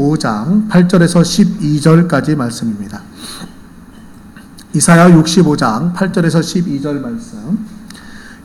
65장 8절에서 12절까지 말씀입니다. 이사야 65장 8절에서 12절 말씀.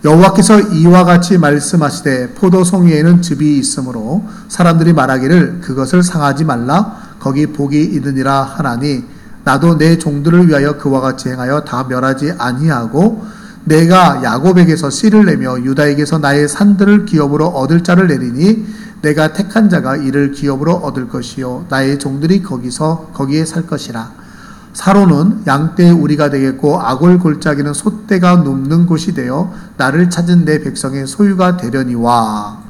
여호와께서 이와 같이 말씀하시되 포도송이에는 즙이 있으므로 사람들이 말하기를 그것을 상하지 말라 거기 복이 있느니라 하나니 나도 내 종들을 위하여 그와 같이 행하여 다 멸하지 아니하고 내가 야곱에게서 씨를 내며 유다에게서 나의 산들을 기업으로 얻을 자를 내리니 내가 택한 자가 이를 기업으로 얻을 것이요 나의 종들이 거기에 살 것이라. 사로는 양떼의 우리가 되겠고 아골 골짜기는 솥대가 눕는 곳이 되어 나를 찾은 내 백성의 소유가 되려니와.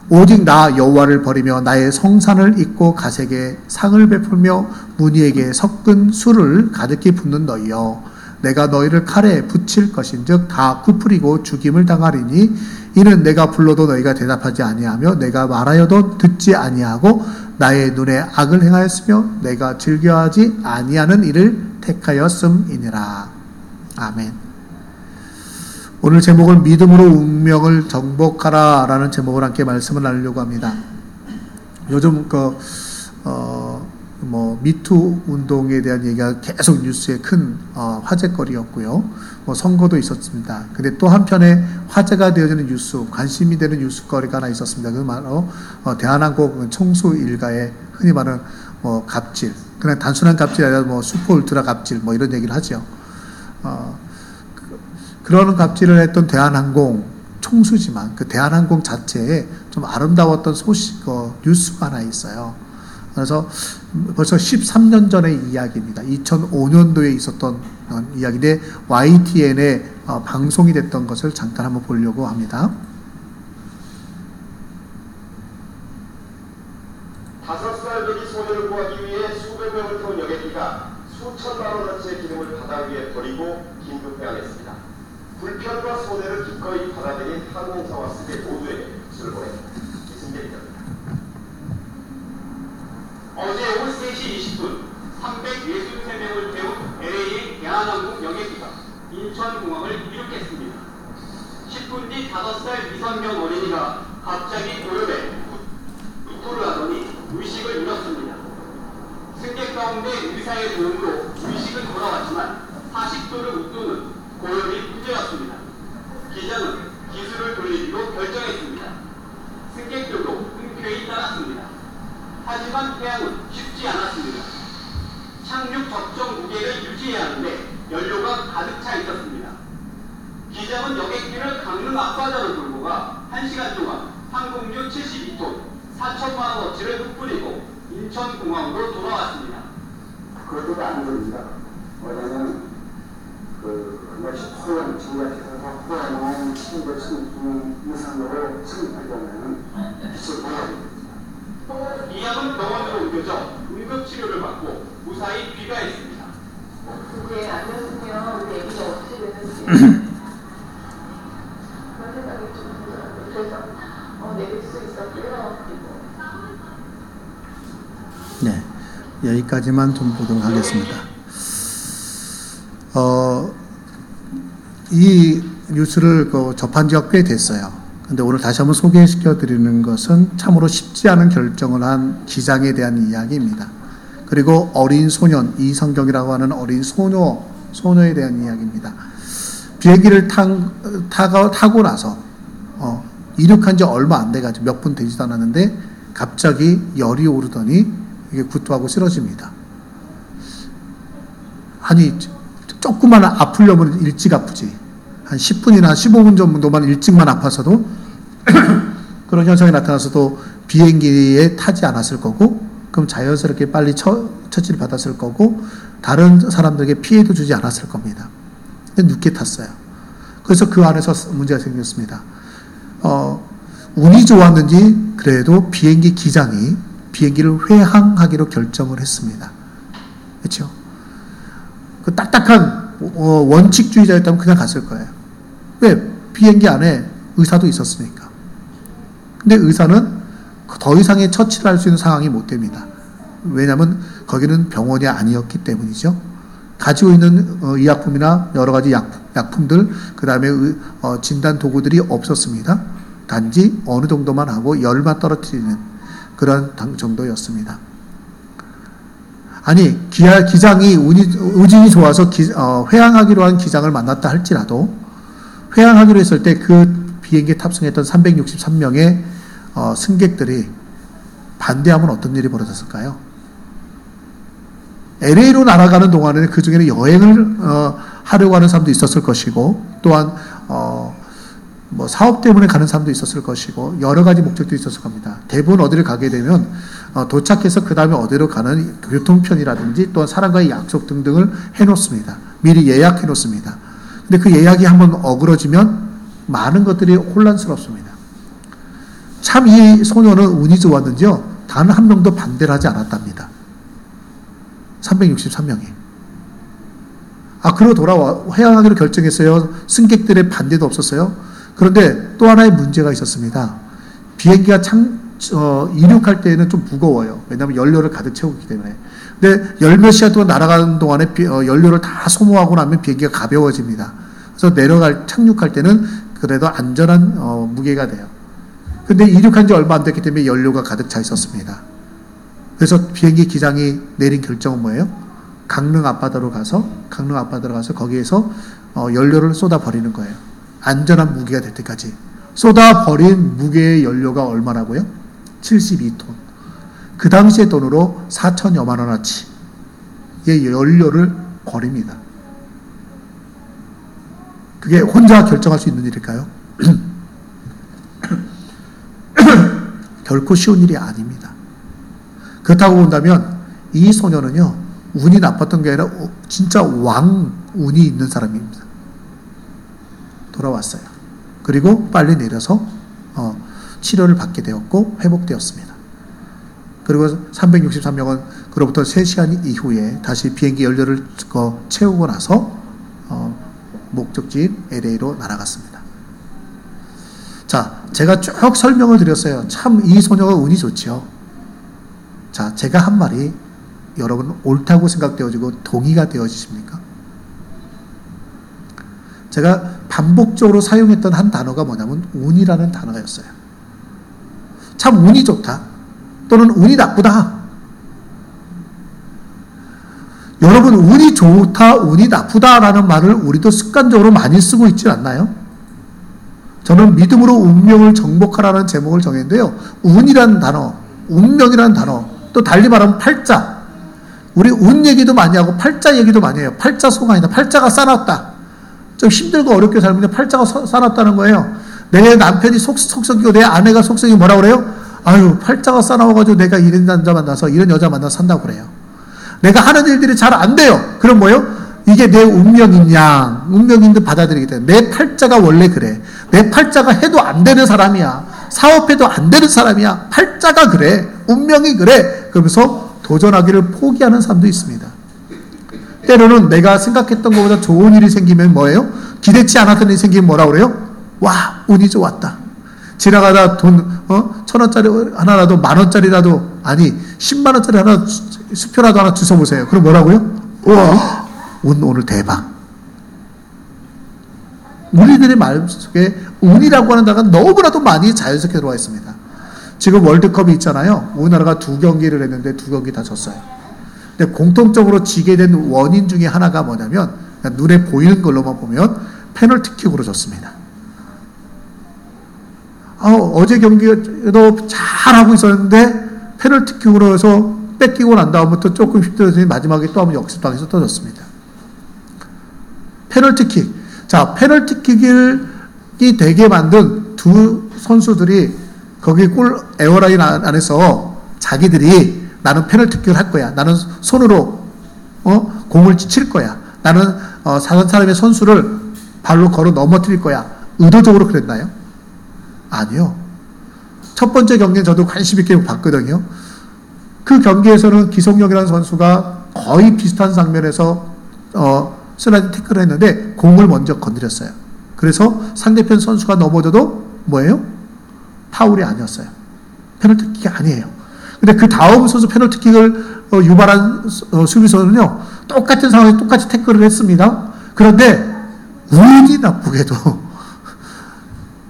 오직 나 여호와를 버리며 나의 성산을 잊고 가색에 상을 베풀며 무니에게 섞은 술을 가득히 붓는 너희여, 내가 너희를 칼에 붙일 것인즉 다 굽으리고 죽임을 당하리니 이는 내가 불러도 너희가 대답하지 아니하며 내가 말하여도 듣지 아니하고 나의 눈에 악을 행하였으며 내가 즐겨하지 아니하는 일을 택하였음이니라. 아멘. 오늘 제목은 믿음으로 운명을 정복하라 라는 제목을 함께 말씀을 나누려고 합니다. 요즘 미투 운동에 대한 얘기가 계속 뉴스에 큰 화제거리였고요. 선거도 있었습니다. 근데 또 한편에 화제가 되어지는 뉴스, 관심이 되는 뉴스거리가 하나 있었습니다. 그 바로 대한항공 총수 일가의 흔히 말하는 갑질, 그냥 단순한 갑질이 아니라 슈퍼 울트라 갑질 이런 얘기를 하죠. 그런 갑질을 했던 대한항공 총수지만 그 대한항공 자체에 좀 아름다웠던 뉴스가 하나 있어요. 그래서 벌써 13년 전의 이야기입니다. 2005년도에 있었던 이야기인데 YTN에 방송이 됐던 것을 잠깐 한번 보려고 합니다. 5살 배기 소녀를 구하기 위해 수백 명을 태운 여객기가 수천만 원어치의 기름을 바다 위에 버리고 긴급 회항했습니다. 불편과 손해를 기꺼이 받아들인 항공사와 승객 모두에게 박수를 보냅니다. 이승재입니다. 어제 오후 3시 20분 363명을 태운 LA 대한항공 여객기가 인천공항을 이륙했습니다. 10분 뒤 5살 미성년 어린이가 갑자기 고열에 구토를 하더니 의식을 잃었습니다. 승객 가운데 의사의 도움으로 의식은 돌아왔지만 40도를 웃도는 고열이 문제였습니다. 기자는 기술을 돌리기로 결정했습니다. 승객들도 흔쾌히 따랐습니다. 하지만 태양은 쉽지 않았습니다. 착륙 적정 무게를 유지해야 하는데 연료가 가득 차 있었습니다. 기장은 여객기를 강릉 앞바다로 몰고 가 1시간 동안 항공유 72톤 4천만 원어치를 흩뿌리고 인천공항으로 돌아왔습니다. 그것도 안 됩니다. 왜냐하면 그것이 호연, 지금까지 해서 호연을 치는 것은 이상으로 승인하려면 빛을 보여야 됩니다. 이양은 병원으로 옮겨져 응급치료를 받고 무사히 귀가했습니다. 그게 안 됐으면 우리 애기가 어떻게 되는지 그런 생각이 좀 들더라고요. 그래서 내릴 수 있었고요. 네, 여기까지만 좀 보도록 하겠습니다. 이 뉴스를 접한 지가 꽤 됐어요. 근데 오늘 다시 한번 소개시켜 드리는 것은 참으로 쉽지 않은 결정을 한 기장에 대한 이야기입니다. 그리고 어린 소년, 이성경이라고 하는 어린 소녀에 대한 이야기입니다. 비행기를 타고 나서 이륙한 지 얼마 안 돼가지고 몇 분 되지도 않았는데 갑자기 열이 오르더니 이게 구토하고 쓰러집니다. 아니 조금만 아프려면 일찍 아프지. 한 10분이나 15분 정도만 일찍만 아파서도 그런 현상이 나타나서도 비행기에 타지 않았을 거고, 그럼 자연스럽게 빨리 처치를 받았을 거고 다른 사람들에게 피해도 주지 않았을 겁니다. 근데 늦게 탔어요. 그래서 그 안에서 문제가 생겼습니다. 운이 좋았는지 그래도 비행기 기장이 비행기를 회항하기로 결정을 했습니다. 그렇죠? 그 딱딱한 원칙주의자였다면 그냥 갔을 거예요. 왜? 비행기 안에 의사도 있었으니까. 근데 의사는 더 이상의 처치를 할 수 있는 상황이 못 됩니다. 왜냐하면 거기는 병원이 아니었기 때문이죠. 가지고 있는 의약품이나 여러 가지 약품들, 그 다음에 진단 도구들이 없었습니다. 단지 어느 정도만 하고 열만 떨어뜨리는 그런 정도였습니다. 아니 기장이 의진이 좋아서 회항하기로 한 기장을 만났다 할지라도 회항하기로 했을 때 그 비행기에 탑승했던 363명의 승객들이 반대하면 어떤 일이 벌어졌을까요? LA로 날아가는 동안에는 그 중에는 여행을 하려고 하는 사람도 있었을 것이고 또한 뭐 사업 때문에 가는 사람도 있었을 것이고 여러 가지 목적도 있었을 겁니다. 대부분 어디를 가게 되면 도착해서 그 다음에 어디로 가는 교통편이라든지 또한 사람과의 약속 등등을 해놓습니다. 미리 예약해 놓습니다. 근데 그 예약이 한번 어그러지면 많은 것들이 혼란스럽습니다. 참 이 소녀는 운이 좋았는지요. 단 한 명도 반대를 하지 않았답니다. 363명이. 그러고 회항하기로 결정했어요. 승객들의 반대도 없었어요. 그런데 또 하나의 문제가 있었습니다. 비행기가 이륙할 때에는 좀 무거워요. 왜냐하면 연료를 가득 채우고 있기 때문에. 근데 열몇 시간 동안 날아가는 동안에 연료를 다 소모하고 나면 비행기가 가벼워집니다. 그래서 착륙할 때는 그래도 안전한 무게가 돼요. 근데 이륙한 지 얼마 안 됐기 때문에 연료가 가득 차 있었습니다. 그래서 비행기 기장이 내린 결정은 뭐예요? 강릉 앞바다로 가서 거기에서 연료를 쏟아버리는 거예요. 안전한 무게가 될 때까지. 쏟아버린 무게의 연료가 얼마라고요? 72톤. 그 당시의 돈으로 4천여만 원어치의 연료를 버립니다. 그게 혼자 결정할 수 있는 일일까요? 결코 쉬운 일이 아닙니다. 그렇다고 본다면 이 소녀는요, 운이 나빴던 게 아니라 진짜 왕운이 있는 사람입니다. 돌아왔어요. 그리고 빨리 내려서 치료를 받게 되었고 회복되었습니다. 그리고 363명은 그로부터 3시간 이후에 다시 비행기 연료를 채우고 나서 목적지인 LA로 날아갔습니다. 자, 제가 쭉 설명을 드렸어요. 참 이 소녀가 운이 좋죠. 자, 제가 한 말이 여러분 옳다고 생각되어지고 동의가 되어지십니까? 제가 반복적으로 사용했던 한 단어가 뭐냐면 운이라는 단어였어요. 참 운이 좋다 또는 운이 나쁘다. 여러분 운이 좋다, 운이 나쁘다라는 말을 우리도 습관적으로 많이 쓰고 있지 않나요? 저는 믿음으로 운명을 정복하라는 제목을 정했는데요. 운이라는 단어, 운명이라는 단어, 또 달리 말하면 팔자. 우리 운 얘기도 많이 하고 팔자 얘기도 많이 해요. 팔자 소가 아니다. 팔자가 싸놨다. 좀 힘들고 어렵게 살면 팔자가 싸놨다는 거예요. 내 남편이 속썩이고 내 아내가 속썩이고 뭐라 그래요? 아유, 팔자가 싸나워가지고 내가 이런 남자 만나서 이런 여자 만나서 산다고 그래요. 내가 하는 일들이 잘 안 돼요. 그럼 뭐예요? 이게 내 운명이냐? 운명인데 받아들이게 돼. 내 팔자가 원래 그래. 내 팔자가 해도 안 되는 사람이야. 사업해도 안 되는 사람이야. 팔자가 그래. 운명이 그래. 그러면서 도전하기를 포기하는 사람도 있습니다. 때로는 내가 생각했던 것보다 좋은 일이 생기면 뭐예요? 기대치 않았던 일이 생기면 뭐라 그래요? 와, 운이 좋았다. 지나가다 돈 1,000원짜리 하나라도 10,000원짜리라도 아니 10만원짜리 하나 수표라도 하나 주워보세요. 그럼 뭐라고요? 우와, 운 오늘 대박. 우리들의 마음속에 운이라고 하는 단어가 너무나도 많이 자연스럽게 들어와 있습니다. 지금 월드컵이 있잖아요. 우리나라가 2경기를 했는데 2경기 다 졌어요. 근데 공통적으로 지게 된 원인 중에 하나가 뭐냐면 눈에 보이는 걸로만 보면 페널티킥으로 졌습니다. 어제 경기도 잘하고 있었는데 페널티킥으로 해서 뺏기고 난 다음부터 조금 힘들어서 마지막에 또 한번 역습당해서 떨어졌습니다. 페널티킥. 자, 페널티킥이 되게 만든 두 선수들이 거기 골 에어라인 안에서 자기들이 나는 페널티킥을 할 거야. 나는 손으로 공을 칠 거야. 나는 다른 사람의 선수를 발로 걸어 넘어뜨릴 거야. 의도적으로 그랬나요? 아니요. 첫 번째 경기는 저도 관심 있게 봤거든요. 그 경기에서는 기성용이라는 선수가 거의 비슷한 장면에서 슬라이딩 태클을 했는데 공을 먼저 건드렸어요. 그래서 상대편 선수가 넘어져도 뭐예요? 파울이 아니었어요. 페널티킥이 아니에요. 근데 그 다음 선수 페널티킥을 유발한 수비수는요, 똑같은 상황에서 똑같이 태클을 했습니다. 그런데 운이 나쁘게도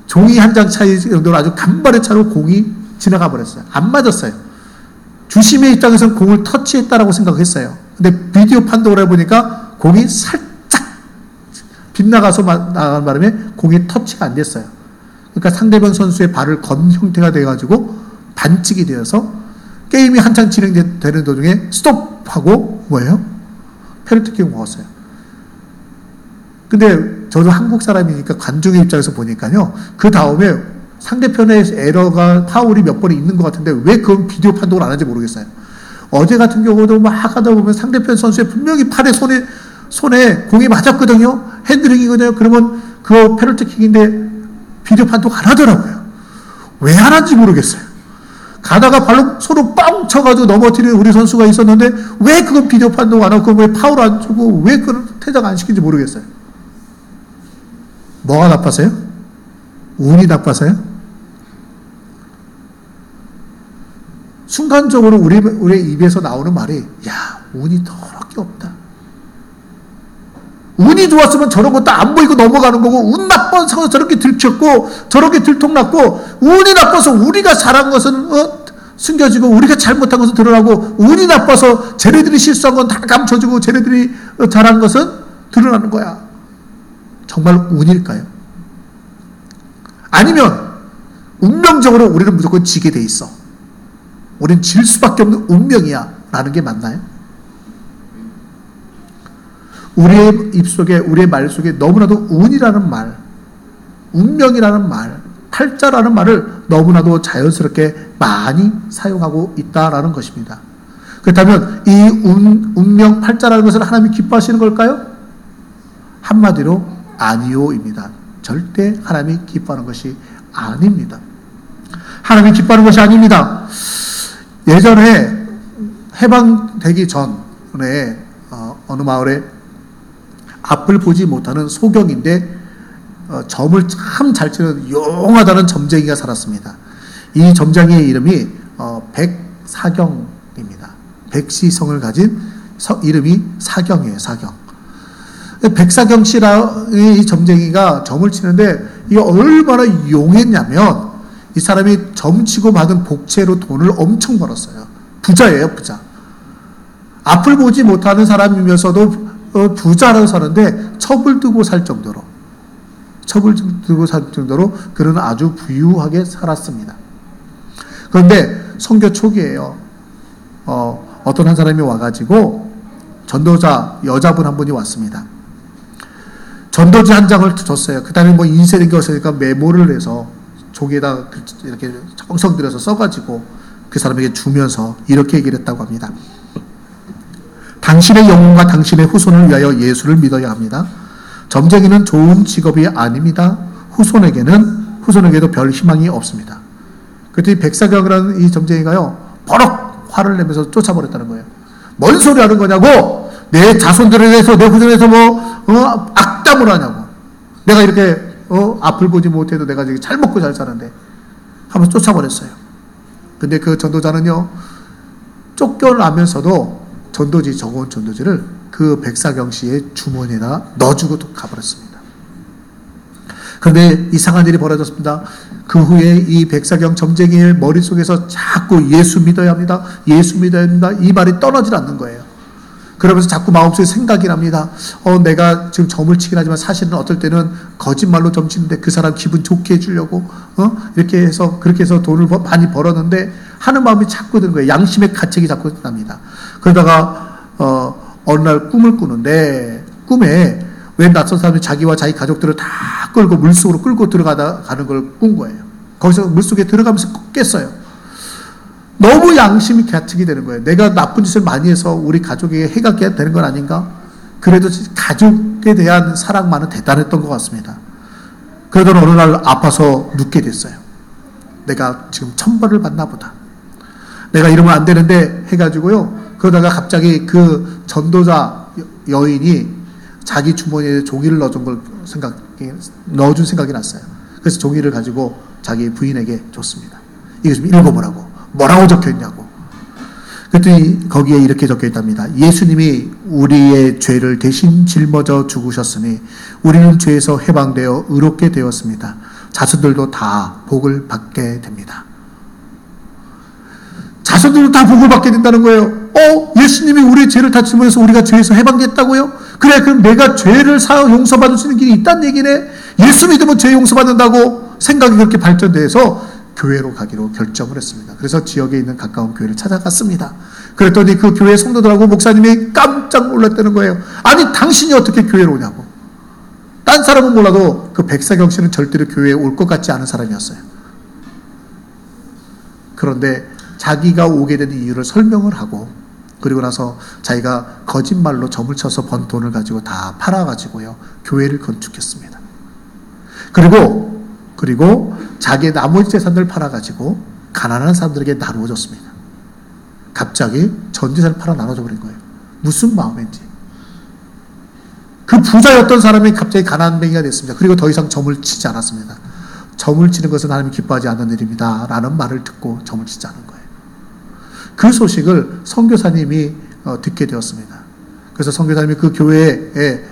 종이 한 장 차이 정도로 아주 간발의 차로 공이 지나가 버렸어요. 안 맞았어요. 주심의 입장에서는 공을 터치했다라고 생각했어요. 근데 비디오 판독을 해보니까 공이 살짝 빗나가서 나간 바람에 공이 터치가 안 됐어요. 그러니까 상대방 선수의 발을 건 형태가 돼가지고 반칙이 되어서 게임이 한창 진행되는 도중에 스톱하고 뭐예요? 페널티킥을 먹었어요. 근데 저도 한국 사람이니까 관중의 입장에서 보니까요. 그 다음에 상대편의 에러가 파울이 몇 번이 있는 것 같은데 왜 그건 비디오 판독을 안 하는지 모르겠어요. 어제 같은 경우도 막 하다 보면 상대편 선수의 분명히 팔에 손에 공이 맞았거든요. 핸드링이거든요. 그러면 그거 페널티킥인데 비디오 판독 안 하더라고요. 왜 안 하는지 모르겠어요. 가다가 발로 서로 빵 쳐가지고 넘어뜨리는 우리 선수가 있었는데 왜 그건 비디오 판독 안 하고 왜 파울 안 주고 왜 그걸 퇴장 안 시킨지 모르겠어요. 뭐가 나빠서요? 운이 나빠서요? 순간적으로 우리 입에서 나오는 말이 야 운이 더럽게 없다. 운이 좋았으면 저런 것도 안 보이고 넘어가는 거고 운 나쁜 상황에서 저렇게 들켰고 저렇게 들통났고 운이 나빠서 우리가 잘한 것은 숨겨지고 우리가 잘못한 것은 드러나고 운이 나빠서 쟤네들이 실수한 건 다 감춰지고 쟤네들이 잘한 것은 드러나는 거야. 정말 운일까요? 아니면 운명적으로 우리는 무조건 지게 돼 있어. 우린 질 수밖에 없는 운명이야 라는 게 맞나요? 우리의 입속에 우리의 말 속에 너무나도 운이라는 말, 운명이라는 말, 팔자라는 말을 너무나도 자연스럽게 많이 사용하고 있다라는 것입니다. 그렇다면 이 운명 팔자라는 것을 하나님이 기뻐하시는 걸까요? 한마디로 아니요입니다. 절대 하나님이 기뻐하는 것이 아닙니다. 하나님이 기뻐하는 것이 아닙니다. 예전에 해방되기 전에 어느 마을에 앞을 보지 못하는 소경인데 점을 참 잘 치는 용하다는 점쟁이가 살았습니다. 이 점쟁이의 이름이 백사경입니다. 백시성을 가진 이름이 사경이에요. 사경. 백사경 씨라는 이 점쟁이가 점을 치는데 이게 얼마나 용했냐면 이 사람이 점 치고 받은 복채로 돈을 엄청 벌었어요. 부자예요, 부자. 앞을 보지 못하는 사람이면서도 부자로 사는데 첩을 두고 살 정도로 그는 아주 부유하게 살았습니다. 그런데 선교 초기에요. 어떤 한 사람이 와가지고 전도자 여자분 한 분이 왔습니다. 전도지 한 장을 줬어요. 그 다음에 뭐 인쇄된 게 없으니까 메모를 해서 종이에다 이렇게 정성 들여서 써가지고 그 사람에게 주면서 이렇게 얘기를 했다고 합니다. 당신의 영혼과 당신의 후손을 위하여 예수를 믿어야 합니다. 점쟁이는 좋은 직업이 아닙니다. 후손에게도 별 희망이 없습니다. 그랬더니 백사경이라는 이 점쟁이가요, 버럭 화를 내면서 쫓아버렸다는 거예요. 뭔 소리 하는 거냐고! 내 자손들에 대해서, 내 후손에 대해서 악담을 하냐고. 내가 이렇게, 앞을 보지 못해도 내가 지금 잘 먹고 잘 사는데. 하면서 쫓아버렸어요. 근데 그 전도자는요, 쫓겨나면서도 적어온 전도지를 그 백사경 씨의 주머니에다 넣어주고 가버렸습니다. 그런데 이상한 일이 벌어졌습니다. 그 후에 이 백사경 점쟁이의 머릿속에서 자꾸 예수 믿어야 합니다. 예수 믿어야 합니다. 이 말이 떠나질 않는 거예요. 그러면서 자꾸 마음속에 생각이 납니다. 내가 지금 점을 치긴 하지만 사실은 어떨 때는 거짓말로 점 치는데 그 사람 기분 좋게 해주려고, 그렇게 해서 돈을 많이 벌었는데 하는 마음이 자꾸 드는 거예요. 양심의 가책이 자꾸 납니다. 그러다가, 어느 날 꿈을 꾸는데, 꿈에 웬 낯선 사람이 자기와 자기 가족들을 다 끌고 물속으로 끌고 가는 걸 꾼 거예요. 거기서 물속에 들어가면서 깼어요. 너무 양심이 가책이 되는 거예요. 내가 나쁜 짓을 많이 해서 우리 가족에게 해가 되는 건 아닌가? 그래도 가족에 대한 사랑만은 대단했던 것 같습니다. 그러던 어느 날 아파서 눕게 됐어요. 내가 지금 천벌을 받나 보다. 내가 이러면 안 되는데 해가지고요. 그러다가 갑자기 그 전도자 여인이 자기 주머니에 종이를 넣어준 생각이 났어요. 그래서 종이를 가지고 자기 부인에게 줬습니다. 이거 좀 읽어보라고. 뭐라고 적혀있냐고. 그랬더니 거기에 이렇게 적혀있답니다. 예수님이 우리의 죄를 대신 짊어져 죽으셨으니 우리는 죄에서 해방되어 의롭게 되었습니다. 자손들도 다 복을 받게 됩니다. 자손들도 다 복을 받게 된다는 거예요. 예수님이 우리의 죄를 다 짊어져서 우리가 죄에서 해방됐다고요? 그래, 그럼 내가 죄를 용서받을 수 있는 길이 있다는 얘기네. 예수 믿으면 죄 용서받는다고 생각이 그렇게 발전돼서 교회로 가기로 결정을 했습니다. 그래서 지역에 있는 가까운 교회를 찾아갔습니다. 그랬더니 그 교회 성도들하고 목사님이 깜짝 놀랐다는 거예요. 아니, 당신이 어떻게 교회로 오냐고. 딴 사람은 몰라도 그 백사경 씨는 절대로 교회에 올 것 같지 않은 사람이었어요. 그런데 자기가 오게 된 이유를 설명을 하고, 그리고 나서 자기가 거짓말로 점을 쳐서 번 돈을 가지고 다 팔아가지고요, 교회를 건축했습니다. 그리고 자기의 나머지 재산을 팔아가지고 가난한 사람들에게 나누어 줬습니다. 갑자기 전 재산을 팔아 나눠줘 버린 거예요. 무슨 마음인지. 그 부자였던 사람이 갑자기 가난뱅이가 됐습니다. 그리고 더 이상 점을 치지 않았습니다. 점을 치는 것은 하나님이 기뻐하지 않는 일입니다 라는 말을 듣고 점을 치지 않은 거예요. 그 소식을 선교사님이 듣게 되었습니다. 그래서 선교사님이 그 교회에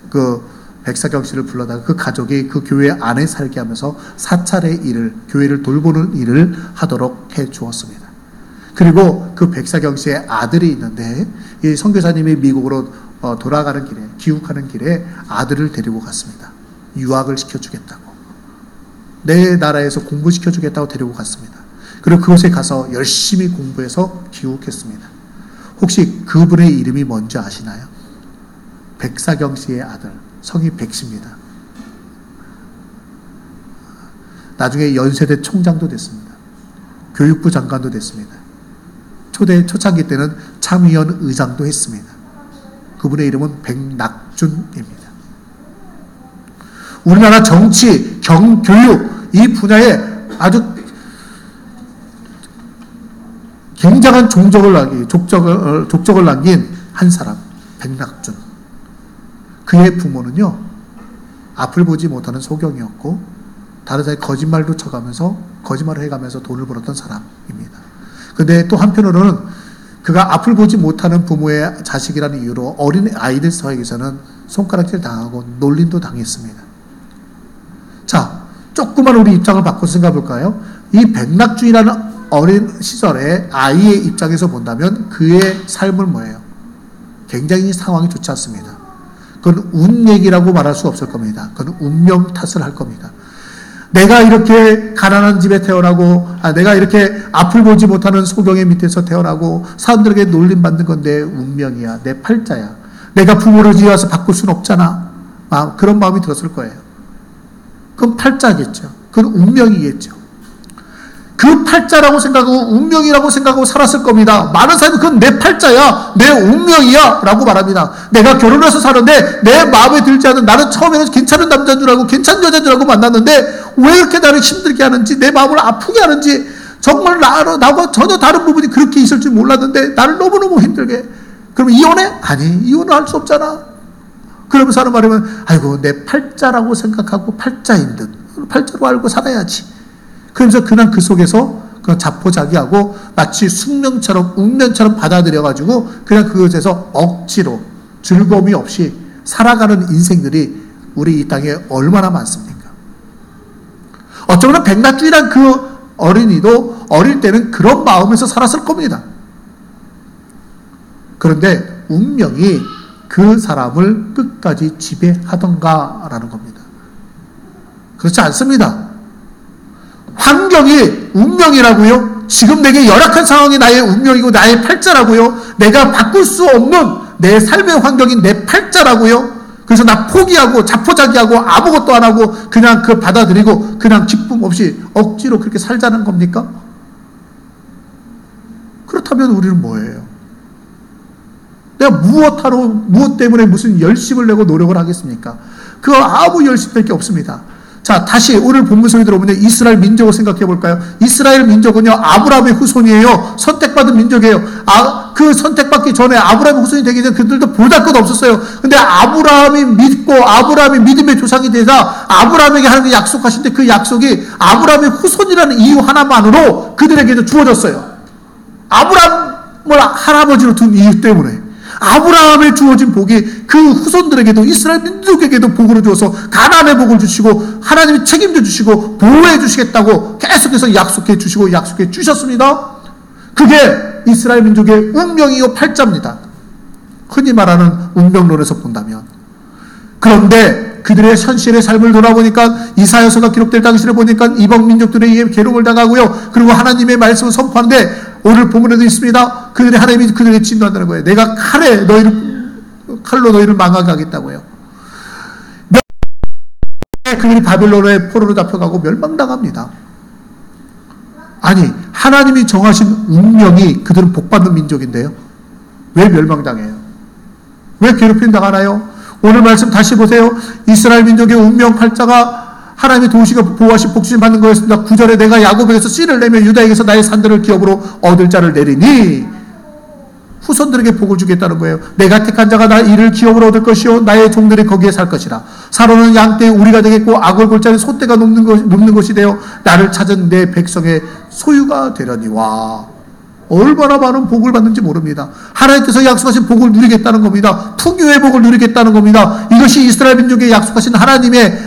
그 백사경 씨를 불러다가 그 가족이 그 교회 안에 살게 하면서 사찰의 일을, 교회를 돌보는 일을 하도록 해 주었습니다. 그리고 그 백사경 씨의 아들이 있는데, 이 선교사님이 미국으로 돌아가는 길에, 귀국하는 길에 아들을 데리고 갔습니다. 유학을 시켜주겠다고, 내 나라에서 공부시켜주겠다고 데리고 갔습니다. 그리고 그곳에 가서 열심히 공부해서 귀국했습니다. 혹시 그분의 이름이 뭔지 아시나요? 백사경 씨의 아들, 성이 백씨입니다. 나중에 연세대 총장도 됐습니다. 교육부 장관도 됐습니다. 초창기 때는 참의원 의장도 했습니다. 그분의 이름은 백낙준입니다. 우리나라 정치, 교육 이 분야에 아주 굉장한 족적을 남긴 한 사람, 백낙준. 그의 부모는요, 앞을 보지 못하는 소경이었고, 다른 사람이 거짓말도 쳐가면서, 거짓말을 해가면서 돈을 벌었던 사람입니다. 근데 또 한편으로는 그가 앞을 보지 못하는 부모의 자식이라는 이유로 어린 아이들 사이에서는 손가락질 당하고 놀림도 당했습니다. 자, 조그만 우리 입장을 바꿔서 생각해 볼까요? 이 백낙준이라는 어린 시절에 아이의 입장에서 본다면 그의 삶은 뭐예요? 굉장히 상황이 좋지 않습니다. 그건 운 얘기라고 말할 수 없을 겁니다. 그건 운명 탓을 할 겁니다. 내가 이렇게 가난한 집에 태어나고, 내가 이렇게 앞을 보지 못하는 소경의 밑에서 태어나고 사람들에게 놀림받는 건 내 운명이야, 내 팔자야. 내가 부모를 지어서 바꿀 수는 없잖아. 그런 마음이 들었을 거예요. 그건 팔자겠죠. 그건 운명이겠죠. 그 팔자라고 생각하고 운명이라고 생각하고 살았을 겁니다. 많은 사람이 그건 내 팔자야, 내 운명이야 라고 말합니다. 내가 결혼해서 사는데 내 마음에 들지 않은, 나는 처음에는 괜찮은 남자인 줄 알고 괜찮은 여자인 줄 알고 만났는데 왜 이렇게 나를 힘들게 하는지, 내 마음을 아프게 하는지, 정말 나와 전혀 다른 부분이 그렇게 있을 줄 몰랐는데 나를 너무너무 힘들게. 그럼 이혼해? 아니, 이혼은 할 수 없잖아. 그러면서 하는 말이면, 아이고 내 팔자라고 생각하고 팔자인 듯, 팔자로 알고 살아야지. 그러면서 그냥 그 속에서 그냥 자포자기하고 마치 숙명처럼 운명처럼 받아들여가지고 그냥 그것에서 억지로 즐거움이 없이 살아가는 인생들이 우리 이 땅에 얼마나 많습니까? 어쩌면 백낙준이란 그 어린이도 어릴 때는 그런 마음에서 살았을 겁니다. 그런데 운명이 그 사람을 끝까지 지배하던가라는 겁니다. 그렇지 않습니다. 환경이 운명이라고요? 지금 내게 열악한 상황이 나의 운명이고 나의 팔자라고요? 내가 바꿀 수 없는 내 삶의 환경이 내 팔자라고요? 그래서 나 포기하고 자포자기하고 아무것도 안 하고 그냥 그 받아들이고 그냥 기쁨 없이 억지로 그렇게 살자는 겁니까? 그렇다면 우리는 뭐예요? 내가 무엇 때문에 무슨 열심을 내고 노력을 하겠습니까? 그거 아무 열심될 게 없습니다. 자, 다시 오늘 본문 속에 들어오면 이스라엘 민족을 생각해 볼까요? 이스라엘 민족은요, 아브라함의 후손이에요. 선택받은 민족이에요. 그 선택받기 전에 아브라함의 후손이 되기 전에 그들도 볼달것 없었어요. 근데 아브라함이 믿고 아브라함이 믿음의 조상이 되자 아브라함에게 하나님이 약속하신데 그 약속이 아브라함의 후손이라는 이유 하나만으로 그들에게도 주어졌어요. 아브라함을 할아버지로 둔 이유 때문에. 아브라함에 주어진 복이 그 후손들에게도 이스라엘 민족에게도 복으로 주어서 가나안의 복을 주시고 하나님이 책임져 주시고 보호해 주시겠다고 계속해서 약속해 주시고 약속해 주셨습니다. 그게 이스라엘 민족의 운명이요 팔자입니다. 흔히 말하는 운명론에서 본다면. 그런데 그들의 현실의 삶을 돌아보니까 이사야서가 기록될 당시를 보니까 이방 민족들에 의해 괴롭을 당하고요. 그리고 하나님의 말씀을 선포하는데 오늘 본문에도 있습니다. 하나님이 그들을 진노한다는 거예요. 내가 칼로 너희를 망하게 하겠다고요. 그들이 바벨론의 포로로 잡혀가고 멸망당합니다. 아니, 하나님이 정하신 운명이 그들은 복받는 민족인데요. 왜 멸망당해요? 왜 괴롭힘 당하나요? 오늘 말씀 다시 보세요. 이스라엘 민족의 운명 팔자가 하나님의 도우시가 보호하시 복주심 받는 거였습니다. 9절에 내가 야곱에게서 씨를 내며 유다에게서 나의 산들을 기업으로 얻을 자를 내리니 후손들에게 복을 주겠다는 거예요. 내가 택한 자가 나 이를 기업으로 얻을 것이요 나의 종들이 거기에 살 것이라. 사로는 양떼의 우리가 되겠고 악을 골짜기 소떼가 눕는 것이 되어 나를 찾은 내 백성의 소유가 되려니와. 얼마나 많은 복을 받는지 모릅니다. 하나님께서 약속하신 복을 누리겠다는 겁니다. 풍요의 복을 누리겠다는 겁니다. 이것이 이스라엘 민족에 약속하신 하나님의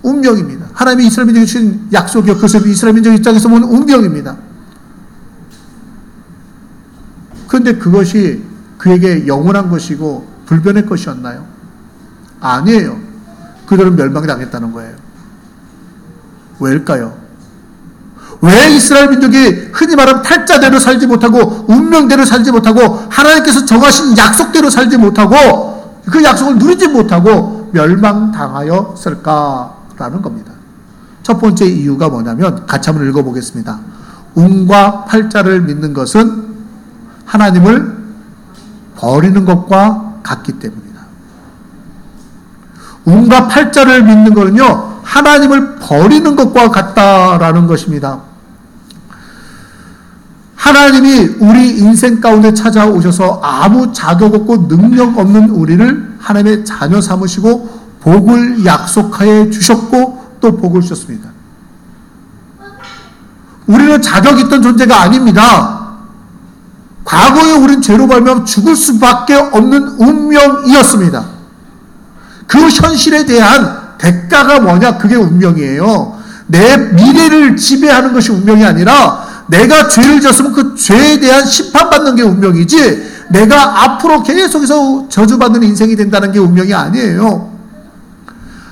운명입니다. 하나님이 이스라엘 민족에 주신 약속이요. 그것을 이스라엘 민족 입장에서 보는 운명입니다. 그런데 그것이 그에게 영원한 것이고 불변의 것이었나요? 아니에요. 그들은 멸망당했다는 거예요. 왜일까요? 왜 이스라엘 민족이 흔히 말하는 팔자대로 살지 못하고 운명대로 살지 못하고 하나님께서 정하신 약속대로 살지 못하고 그 약속을 누리지 못하고 멸망당하였을까라는 겁니다. 첫 번째 이유가 뭐냐면 같이 한번 읽어보겠습니다. 운과 팔자를 믿는 것은 하나님을 버리는 것과 같기 때문이다. 운과 팔자를 믿는 것은요, 하나님을 버리는 것과 같다라는 것입니다. 하나님이 우리 인생 가운데 찾아오셔서 아무 자격 없고 능력 없는 우리를 하나님의 자녀 삼으시고 복을 약속하여 주셨고 또 복을 주셨습니다. 우리는 자격 있던 존재가 아닙니다. 과거에 우린 죄로 발명하면 죽을 수밖에 없는 운명이었습니다. 그 현실에 대한 대가가 뭐냐? 그게 운명이에요. 내 미래를 지배하는 것이 운명이 아니라 내가 죄를 지었으면 그 죄에 대한 심판받는 게 운명이지 내가 앞으로 계속해서 저주받는 인생이 된다는 게 운명이 아니에요.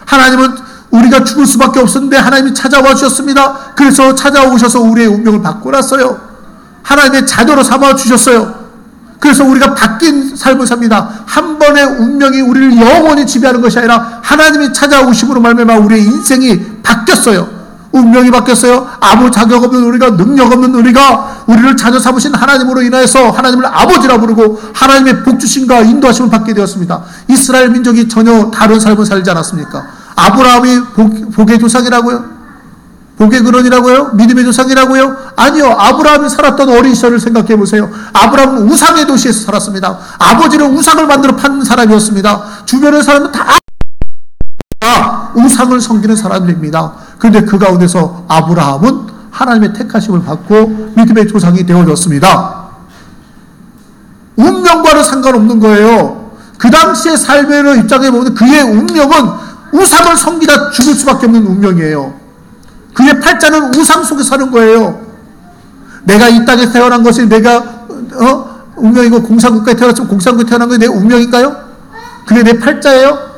하나님은 우리가 죽을 수밖에 없었는데 하나님이 찾아와 주셨습니다. 그래서 찾아오셔서 우리의 운명을 바꿔놨어요. 하나님의 자녀로 삼아 주셨어요. 그래서 우리가 바뀐 삶을 삽니다. 한 번의 운명이 우리를 영원히 지배하는 것이 아니라 하나님이 찾아오심으로 말미암아 우리의 인생이 바뀌었어요. 운명이 바뀌었어요. 아무 자격 없는 우리가, 능력 없는 우리가 우리를 자녀 삼으신 하나님으로 인하여서 하나님을 아버지라 부르고 하나님의 복주심과 인도하심을 받게 되었습니다. 이스라엘 민족이 전혀 다른 삶을 살지 않았습니까? 아브라함이 복의 조상이라고요? 복의 근원이라고요? 믿음의 조상이라고요? 아니요. 아브라함이 살았던 어린 시절을 생각해 보세요. 아브라함은 우상의 도시에서 살았습니다. 아버지는 우상을 만들어 파는 사람이었습니다. 주변의 사람은 다 우상을 섬기는 사람들입니다. 그런데 그 가운데서 아브라함은 하나님의 택하심을 받고 믿음의 조상이 되어졌습니다. 운명과는 상관없는 거예요. 그 당시의 삶의 입장에 보면 그의 운명은 우상을 섬기다 죽을 수밖에 없는 운명이에요. 그의 팔자는 우상 속에 사는 거예요. 내가 이 땅에 태어난 것이 내가 운명이고 공산국가에 태어났으면 공산국가에 태어난 것이 내 운명인가요? 그게 내 팔자예요?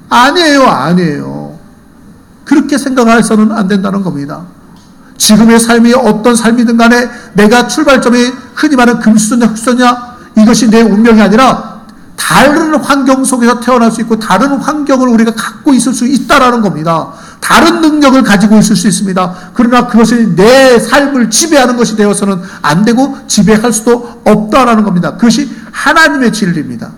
아니에요. 그렇게 생각해서는 안 된다는 겁니다. 지금의 삶이 어떤 삶이든 간에 내가 출발점이 흔히 말하는 금수저냐 흑수저냐 이것이 내 운명이 아니라 다른 환경 속에서 태어날 수 있고 다른 환경을 우리가 갖고 있을 수 있다라는 겁니다. 다른 능력을 가지고 있을 수 있습니다. 그러나 그것이 내 삶을 지배하는 것이 되어서는 안 되고 지배할 수도 없다라는 겁니다. 그것이 하나님의 진리입니다.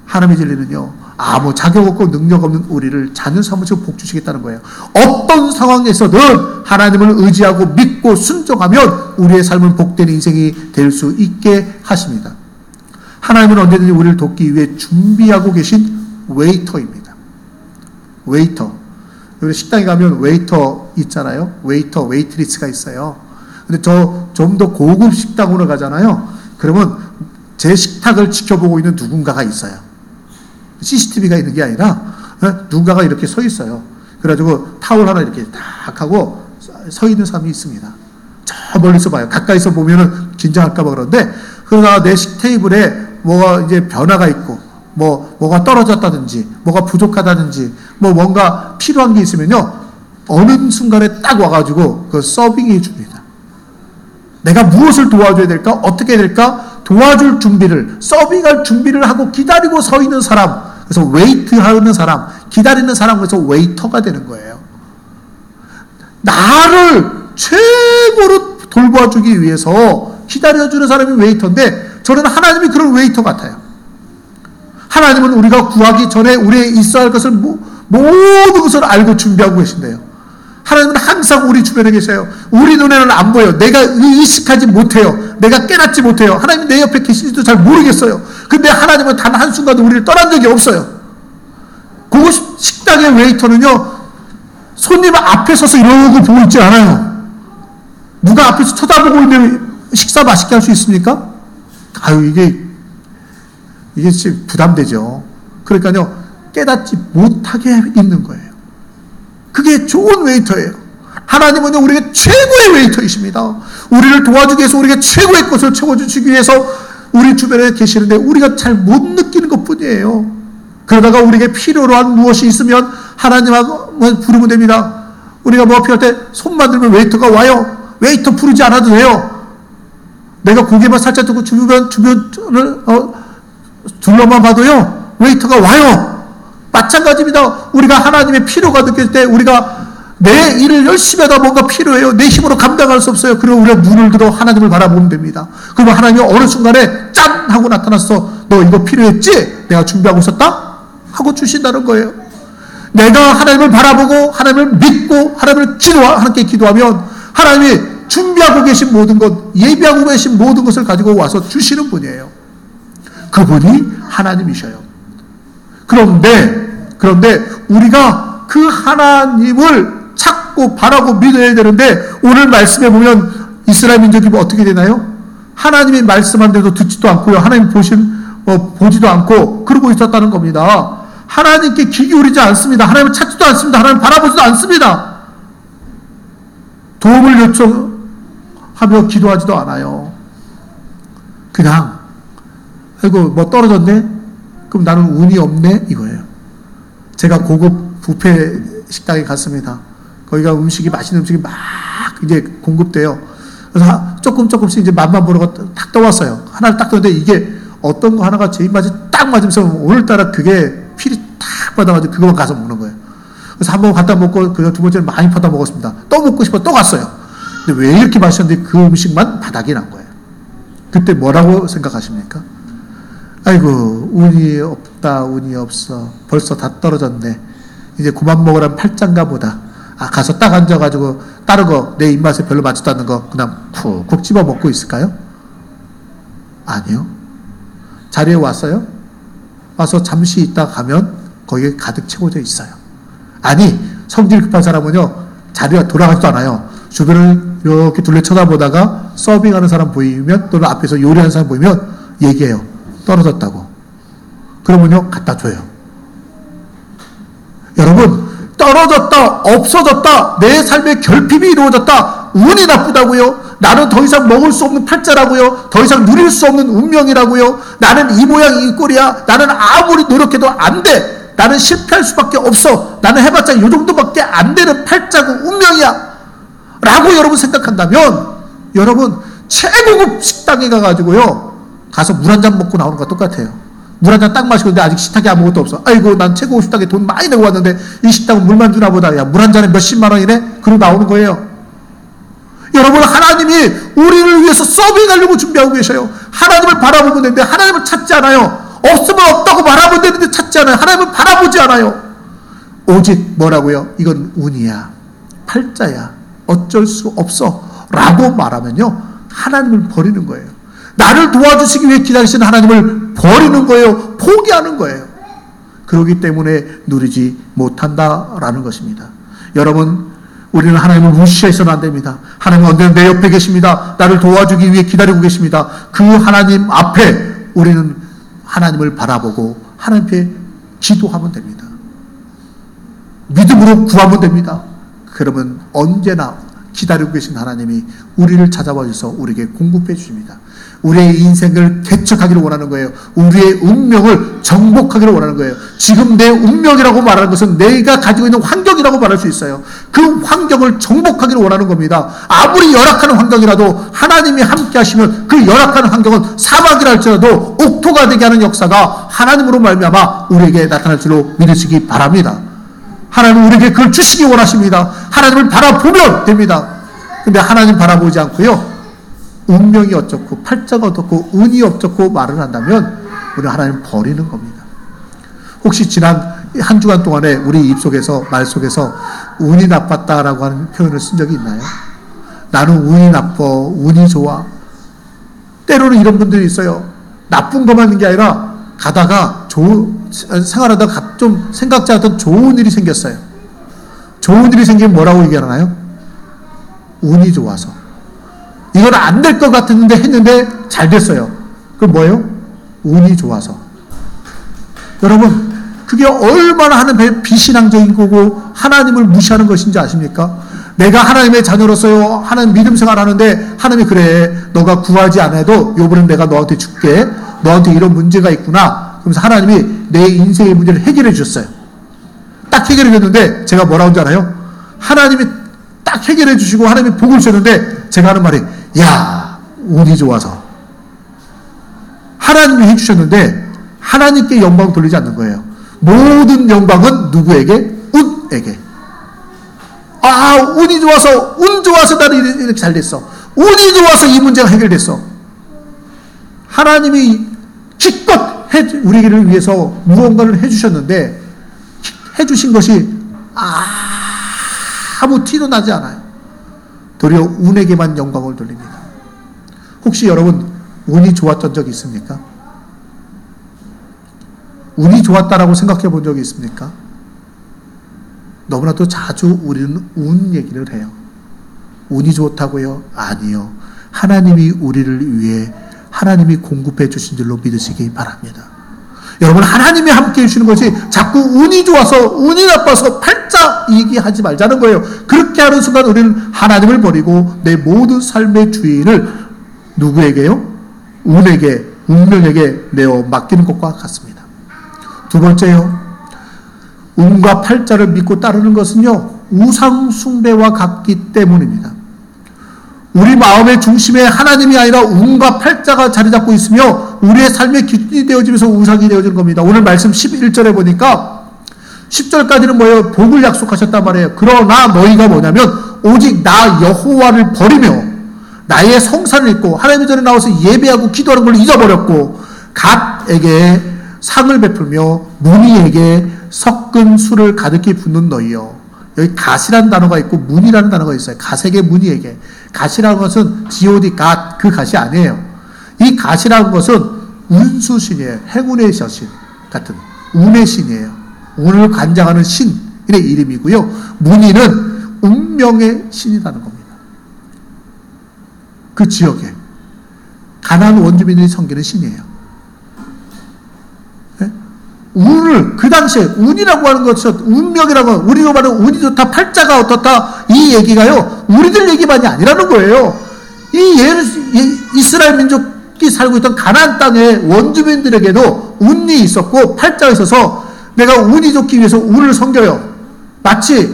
하나님의 진리는요, 아무 자격 없고 능력 없는 우리를 자녀 삼으시고 복 주시겠다는 거예요. 어떤 상황에서든 하나님을 의지하고 믿고 순종하면 우리의 삶은 복된 인생이 될 수 있게 하십니다. 하나님은 언제든지 우리를 돕기 위해 준비하고 계신 웨이터입니다. 웨이터. 여기 식당에 가면 웨이터 있잖아요. 웨이트리스가 있어요. 근데 좀 더 고급 식당으로 가잖아요. 그러면 제 식탁을 지켜보고 있는 누군가가 있어요. CCTV가 있는 게 아니라 누군가가 이렇게 서 있어요. 그래가지고 타월 하나 이렇게 딱 하고 서 있는 사람이 있습니다. 저 멀리서 봐요. 가까이서 보면은 긴장할까봐 그런데, 그러나 내 식테이블에 뭐가 이제 변화가 있고, 뭐가 떨어졌다든지, 뭐가 부족하다든지, 뭔가 필요한 게 있으면요, 어느 순간에 딱 와가지고 그 서빙해 줍니다. 내가 무엇을 도와줘야 될까? 어떻게 해야 될까? 도와줄 준비를, 서빙할 준비를 하고 기다리고 서 있는 사람, 그래서 웨이트 하는 사람, 기다리는 사람, 그래서 웨이터가 되는 거예요. 나를 최고로 돌봐주기 위해서 기다려주는 사람이 웨이터인데, 저는 하나님이 그런 웨이터 같아요. 하나님은 우리가 구하기 전에 우리의 있어야 할 것을 모든 것을 알고 준비하고 계신대요. 하나님은 항상 우리 주변에 계세요. 우리 눈에는 안 보여요. 내가 의식하지 못해요. 내가 깨닫지 못해요. 하나님이 내 옆에 계신지도 잘 모르겠어요. 근데 하나님은 단 한순간도 우리를 떠난 적이 없어요. 그 식당의 웨이터는요, 손님 앞에 서서 이러고 보고 있지 않아요. 누가 앞에서 쳐다보고 있는 식사 맛있게 할 수 있습니까? 아유, 이게 진짜 부담되죠. 그러니까요, 깨닫지 못하게 있는 거예요. 그게 좋은 웨이터예요. 하나님은요, 우리에게 최고의 웨이터이십니다. 우리를 도와주기 위해서 우리에게 최고의 것을 채워주시기 위해서 우리 주변에 계시는데 우리가 잘 못 느끼는 것 뿐이에요. 그러다가 우리에게 필요로 한 무엇이 있으면 하나님하고 부르면 됩니다. 우리가 뭐 필요할 때 손만 들면 웨이터가 와요. 웨이터 부르지 않아도 돼요. 내가 고개만 살짝 두고 주변을 둘러만 봐도요, 웨이터가 와요. 마찬가지입니다. 우리가 하나님의 필요가 느낄 때 우리가 내 일을 열심히 하다 뭔가 필요해요. 내 힘으로 감당할 수 없어요. 그리고 우리가 눈을 들어 하나님을 바라보면 됩니다. 그러면 하나님이 어느 순간에 짠! 하고 나타났어. 너 이거 필요했지? 내가 준비하고 있었다? 하고 주신다는 거예요. 내가 하나님을 바라보고 하나님을 믿고 하나님께 기도하면 하나님이 준비하고 계신 모든 것, 예비하고 계신 모든 것을 가지고 와서 주시는 분이에요. 그분이 하나님이셔요. 그런데 우리가 그 하나님을 찾고 바라고 믿어야 되는데, 오늘 말씀에 보면 이스라엘 민족이 어떻게 되나요? 하나님이 말씀한 대로 듣지도 않고요. 하나님 보지도 않고 그러고 있었다는 겁니다. 하나님께 귀 기울이지 않습니다. 하나님을 찾지도 않습니다. 하나님을 바라보지도 않습니다. 도움을 요청하며 기도하지도 않아요. 그냥 아이고 뭐 떨어졌네? 그럼 나는 운이 없네? 이거예요. 제가 고급 뷔페 식당에 갔습니다. 거기가 맛있는 음식이 막 이제 공급돼요. 그래서 조금씩 이제 맛만 보려고 딱 떠왔어요. 하나를 딱 떠는데 이게 어떤 거 하나가 제 입맛에 딱 맞으면서 오늘따라 그게 필이 딱 받아가지고 그거만 가서 먹는 거예요. 그래서 한 번 갖다 먹고 그 두 번째는 많이 퍼다 먹었습니다. 또 먹고 싶어 또 갔어요. 근데 왜 이렇게 맛있었는데 그 음식만 바닥이 난 거예요. 그때 뭐라고 생각하십니까? 아이고 운이 없다, 운이 없어, 벌써 다 떨어졌네, 이제 그만 먹으란 팔짱가 보다. 가서 딱 앉아가지고 다른 거 내 입맛에 별로 맞지도 않는 거 그냥 푹 집어 먹고 있을까요? 아니요. 자리에 왔어요. 와서 잠시 있다 가면 거기에 가득 채워져 있어요. 아니, 성질 급한 사람은요, 자리가 돌아가지도 않아요. 주변을 이렇게 둘러 쳐다보다가 서빙하는 사람 보이면, 또는 앞에서 요리하는 사람 보이면 얘기해요. 떨어졌다고. 그러면요, 갖다 줘요. 여러분, 떨어졌다, 없어졌다, 내 삶의 결핍이 이루어졌다, 운이 나쁘다고요? 나는 더 이상 먹을 수 없는 팔자라고요? 더 이상 누릴 수 없는 운명이라고요? 나는 이 모양 이 꼴이야? 나는 아무리 노력해도 안 돼? 나는 실패할 수밖에 없어? 나는 해봤자 이 정도밖에 안 되는 팔자고 운명이야? 라고 여러분 생각한다면, 여러분 최고급 식당에 가가지고요, 가서 물 한 잔 먹고 나오는 거랑 똑같아요. 물 한 잔 딱 마시고 있는데 아직 식탁에 아무것도 없어. 아이고 난 최고급 식당에 돈 많이 내고 왔는데 이 식당은 물만 주나 보다. 야, 물 한 잔에 몇십만 원이네? 그러고 나오는 거예요. 여러분, 하나님이 우리를 위해서 서빙하려고 준비하고 계셔요. 하나님을 바라보면 되는데 하나님을 찾지 않아요. 없으면 없다고 바라보면 되는데 찾지 않아요. 하나님을 바라보지 않아요. 오직 뭐라고요? 이건 운이야, 팔자야, 어쩔 수 없어 라고 말하면요, 하나님을 버리는 거예요. 나를 도와주시기 위해 기다리시는 하나님을 버리는 거예요. 포기하는 거예요. 그렇기 때문에 누리지 못한다라는 것입니다. 여러분, 우리는 하나님을 무시해서는 안 됩니다. 하나님은 언제나 내 옆에 계십니다. 나를 도와주기 위해 기다리고 계십니다. 그 하나님 앞에 우리는 하나님을 바라보고 하나님께 기도하면 됩니다. 믿음으로 구하면 됩니다. 그러면 언제나 기다리고 계신 하나님이 우리를 찾아와 주셔서 우리에게 공급해 주십니다. 우리의 인생을 개척하기를 원하는 거예요. 우리의 운명을 정복하기를 원하는 거예요. 지금 내 운명이라고 말하는 것은 내가 가지고 있는 환경이라고 말할 수 있어요. 그 환경을 정복하기를 원하는 겁니다. 아무리 열악한 환경이라도 하나님이 함께 하시면 그 열악한 환경은 사막이라 할지라도 옥토가 되게 하는 역사가 하나님으로 말미암아 우리에게 나타날 줄로 믿으시기 바랍니다. 하나님은 우리에게 그걸 주시기 원하십니다. 하나님을 바라보면 됩니다. 근데 하나님 바라보지 않고요, 운명이 어쩌고 팔자가 어떻고 운이 어쩌고 말을 한다면 우리 하나님 버리는 겁니다. 혹시 지난 한 주간 동안에 우리 입속에서 말 속에서 운이 나빴다라고 하는 표현을 쓴 적이 있나요? 나는 운이 나빠, 운이 좋아. 때로는 이런 분들이 있어요. 나쁜 것만 있는 게 아니라 가다가 생활하다가 좀 생각지 않았던 좋은 일이 생겼어요. 좋은 일이 생기면 뭐라고 얘기하나요? 운이 좋아서. 이건 안 될 것 같았는데 했는데 잘 됐어요. 그럼 뭐예요? 운이 좋아서. 여러분, 그게 얼마나 하나님의 비신앙적인 거고 하나님을 무시하는 것인지 아십니까? 내가 하나님의 자녀로서요, 하나님 믿음 생활하는데 하나님이 그래, 너가 구하지 않아도 요번엔 내가 너한테 줄게. 너한테 이런 문제가 있구나. 그러면서 하나님이 내 인생의 문제를 해결해 주셨어요. 딱 해결해 줬는데 제가 뭐라고 하는지 알아요? 하나님이 딱 해결해 주시고 하나님이 복을 주셨는데 제가 하는 말이, 야, 운이 좋아서. 하나님이 해주셨는데 하나님께 영광 돌리지 않는 거예요. 모든 영광은 누구에게? 운에게. 아, 운이 좋아서, 운 좋아서 나는 이렇게 잘 됐어. 운이 좋아서 이 문제가 해결됐어. 하나님이 기껏 우리를 위해서 무언가를 해주셨는데 해주신 것이 아무 티도 나지 않아요. 도리어 운에게만 영광을 돌립니다. 혹시 여러분 운이 좋았던 적이 있습니까? 운이 좋았다라고 생각해 본 적이 있습니까? 너무나도 자주 우리는 운 얘기를 해요. 운이 좋다고요? 아니요. 하나님이 우리를 위해 하나님이 공급해 주신 줄로 믿으시기 바랍니다. 여러분, 하나님이 함께 해주시는 것이 자꾸 운이 좋아서 운이 나빠서 팔자 얘기하지 말자는 거예요. 그렇게 하는 순간 우리는 하나님을 버리고 내 모든 삶의 주인을 누구에게요? 운에게, 운명에게 내어 맡기는 것과 같습니다. 두 번째요, 운과 팔자를 믿고 따르는 것은요, 우상 숭배와 같기 때문입니다. 우리 마음의 중심에 하나님이 아니라 운과 팔자가 자리 잡고 있으며 우리의 삶의 기준이 되어지면서 우상이 되어지는 겁니다. 오늘 말씀 11절에 보니까 10절까지는 뭐예요? 복을 약속하셨단 말이에요. 그러나 너희가 뭐냐면 오직 나 여호와를 버리며 나의 성산을 잊고 하나님 전에 나와서 예배하고 기도하는 걸 잊어버렸고 갓에게 상을 베풀며 문희에게 섞은 술을 가득히 붓는 너희여. 여기 갓이라는 단어가 있고 문이라는 단어가 있어요. 갓에게 문희에게. 갓이라는 것은 God, 갓, 그 갓이 아니에요. 이 갓이라는 것은 운수신이에요. 행운의 신 같은 운의 신이에요. 운을 관장하는 신의 이름이고요. 문희는 운명의 신이라는 겁니다. 그 지역에 가나안 원주민들이 섬기는 신이에요. 운을, 그 당시에 운이라고 하는 것은 운명이라고 하는, 우리로 말하는 운이 좋다, 팔자가 어떻다, 이 얘기가요, 우리들 얘기만이 아니라는 거예요. 이스라엘 민족이 살고 있던 가나안 땅의 원주민들에게도 운이 있었고 팔자가 있어서 내가 운이 좋기 위해서 운을 섬겨요. 마치